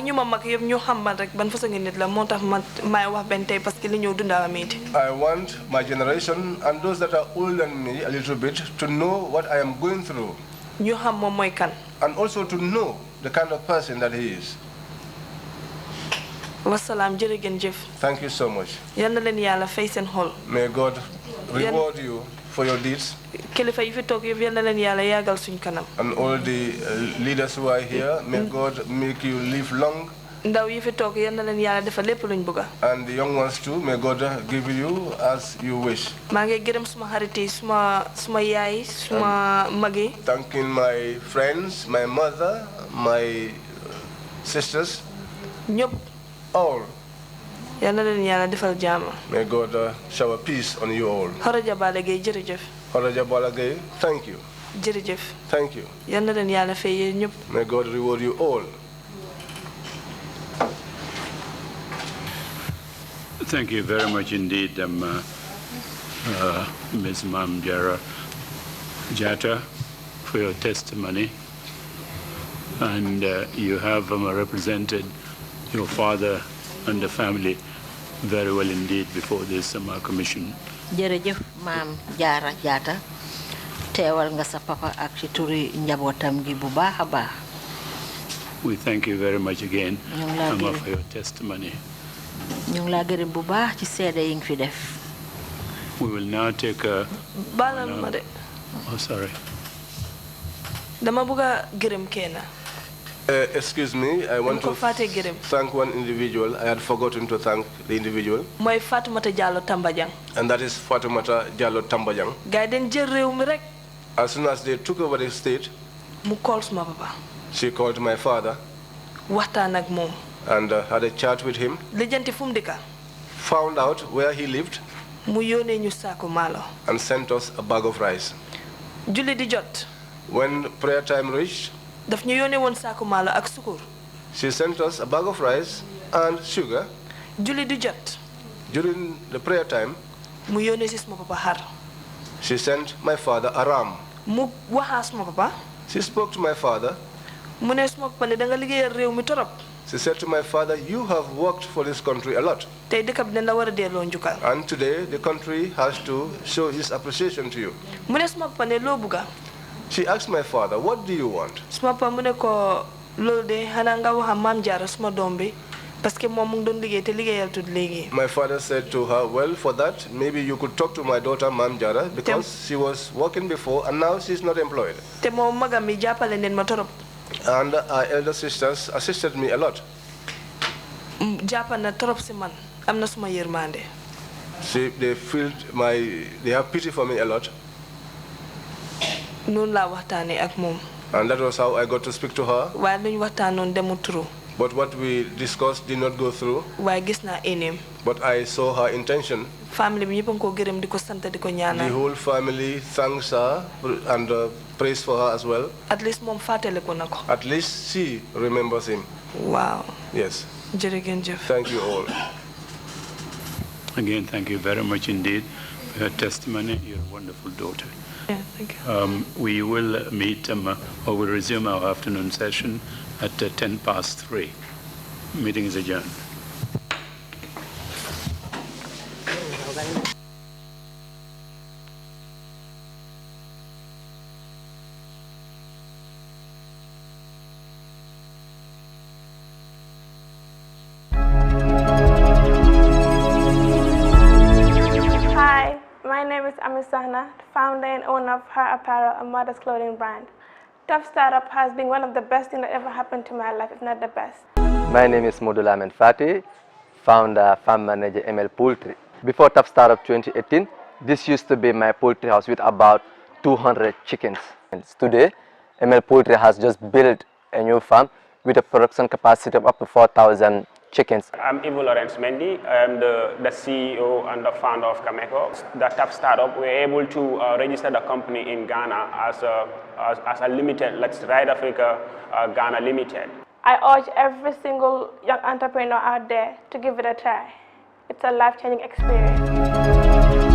want my generation and those that are older than me a little bit to know what I am going through. And also to know the kind of person that he is. Thank you so much. May God reward you for your deeds. And all the leaders who are here, may God make you live long. And the young ones too, may God give you as you wish. Thanking my friends, my mother, my sisters, all. May God shower peace on you all. Horaja Balagay, thank you. Thank you. May God reward you all. Thank you very much indeed, Ms. MAMJARRA Jatta, for your testimony. And you have represented your father and the family very well indeed before this commission. Jërëjëf MAMJARRA Jatta teewal nga sa papa ak ci turi njabootam gi bu baax a baax. We thank you very much again for your testimony. ñu ngi laa gërëm bu baax ci seede yi nga fi def. We will now take a... Oh, sorry. Dama bëgg gërëm kenn. Excuse me, I want to thank one individual. I had forgotten to thank the individual. Moy Fatoumata Diallo Tambajang. And that is Fatoumata Diallo Tambajang. Gaiden jël réew mi rek. As soon as they took over the state, mu calls my papa. She called my father. Waxtaan ak moom. And had a chat with him. Lijjanti fu mu dëkka. Found out where he lived. Mu yónnee ñu saako maalo. And sent us a bag of rice. Julli di jot. When prayer time reached, daf ñu yónnee woon saako maalo ak sukur. She sent us a bag of rice and sugar. Julli di jot. During the prayer time, mu yónnee si sama papa xar. She sent my father a ram. Mu waxaa sama papa. She spoke to my father. Mu ne sama papa ne da nga liggéeyal réew mi torop. She said to my father, you have worked for this country a lot. Tey dëkk bi dañ la war a delloo njukkal. And today the country has to show his appreciation to you. Mu ne sama papa ne loo bëgga. She asked my father, what do you want? Sama papa mu ne ko loolu de xanaa nga wax MAMJARRA suma doom bi parce que moom mu ngi doon liggéey te liggéeyal tut léegi. My father said to her, well, for that maybe you could talk to my daughter MAMJARRA because she was working before and now she's not employed. Te moom magam mi jàppale neen ma torop. And our elder sisters assisted me a lot. Jàppal na torop si man am na suma yërmande. They have pity for me a lot. Noonu laa waxtaanee ak moom. And that was how I got to speak to her. Waaye luñ waxtaanoon demul through. But what we discussed did not go through. Waaye gis naa eneem. But I saw her intention. Family bi ñëpp a ngi ko gërëm di ko sant di ko ñaanal. The whole family thanks her and prays for her as well. At least moom fàttaliku na ko. At least she remembers him. Wow. Yes. Jërëjëf. Thank you all. Again, thank you very much indeed for your testimony. You're a wonderful daughter. Yeah, thank you. We will meet or we'll resume our afternoon session at 3:10. Meeting is adjourned. is Ami Sahna, founder and owner of Her Apparel, a mother's clothing brand. Tough Startup has been one of the best things that ever happened to my life, if not the best. My name is Modul Ahmed Fati, founder, farm manager, ML Poultry. Before Tough Startup 2018, this used to be my poultry house with about 200 chickens. And today, ML Poultry has just built a new farm with a production capacity of up to 4,000 chickens. I'm Ivo Lawrence Mendy. I am the CEO and the founder of Cameco. The Tough Startup, we're able to register the company in Ghana as a limited, let's Ride Africa Ghana Limited. I urge every single young entrepreneur out there to give it a try. It's a life-changing experience.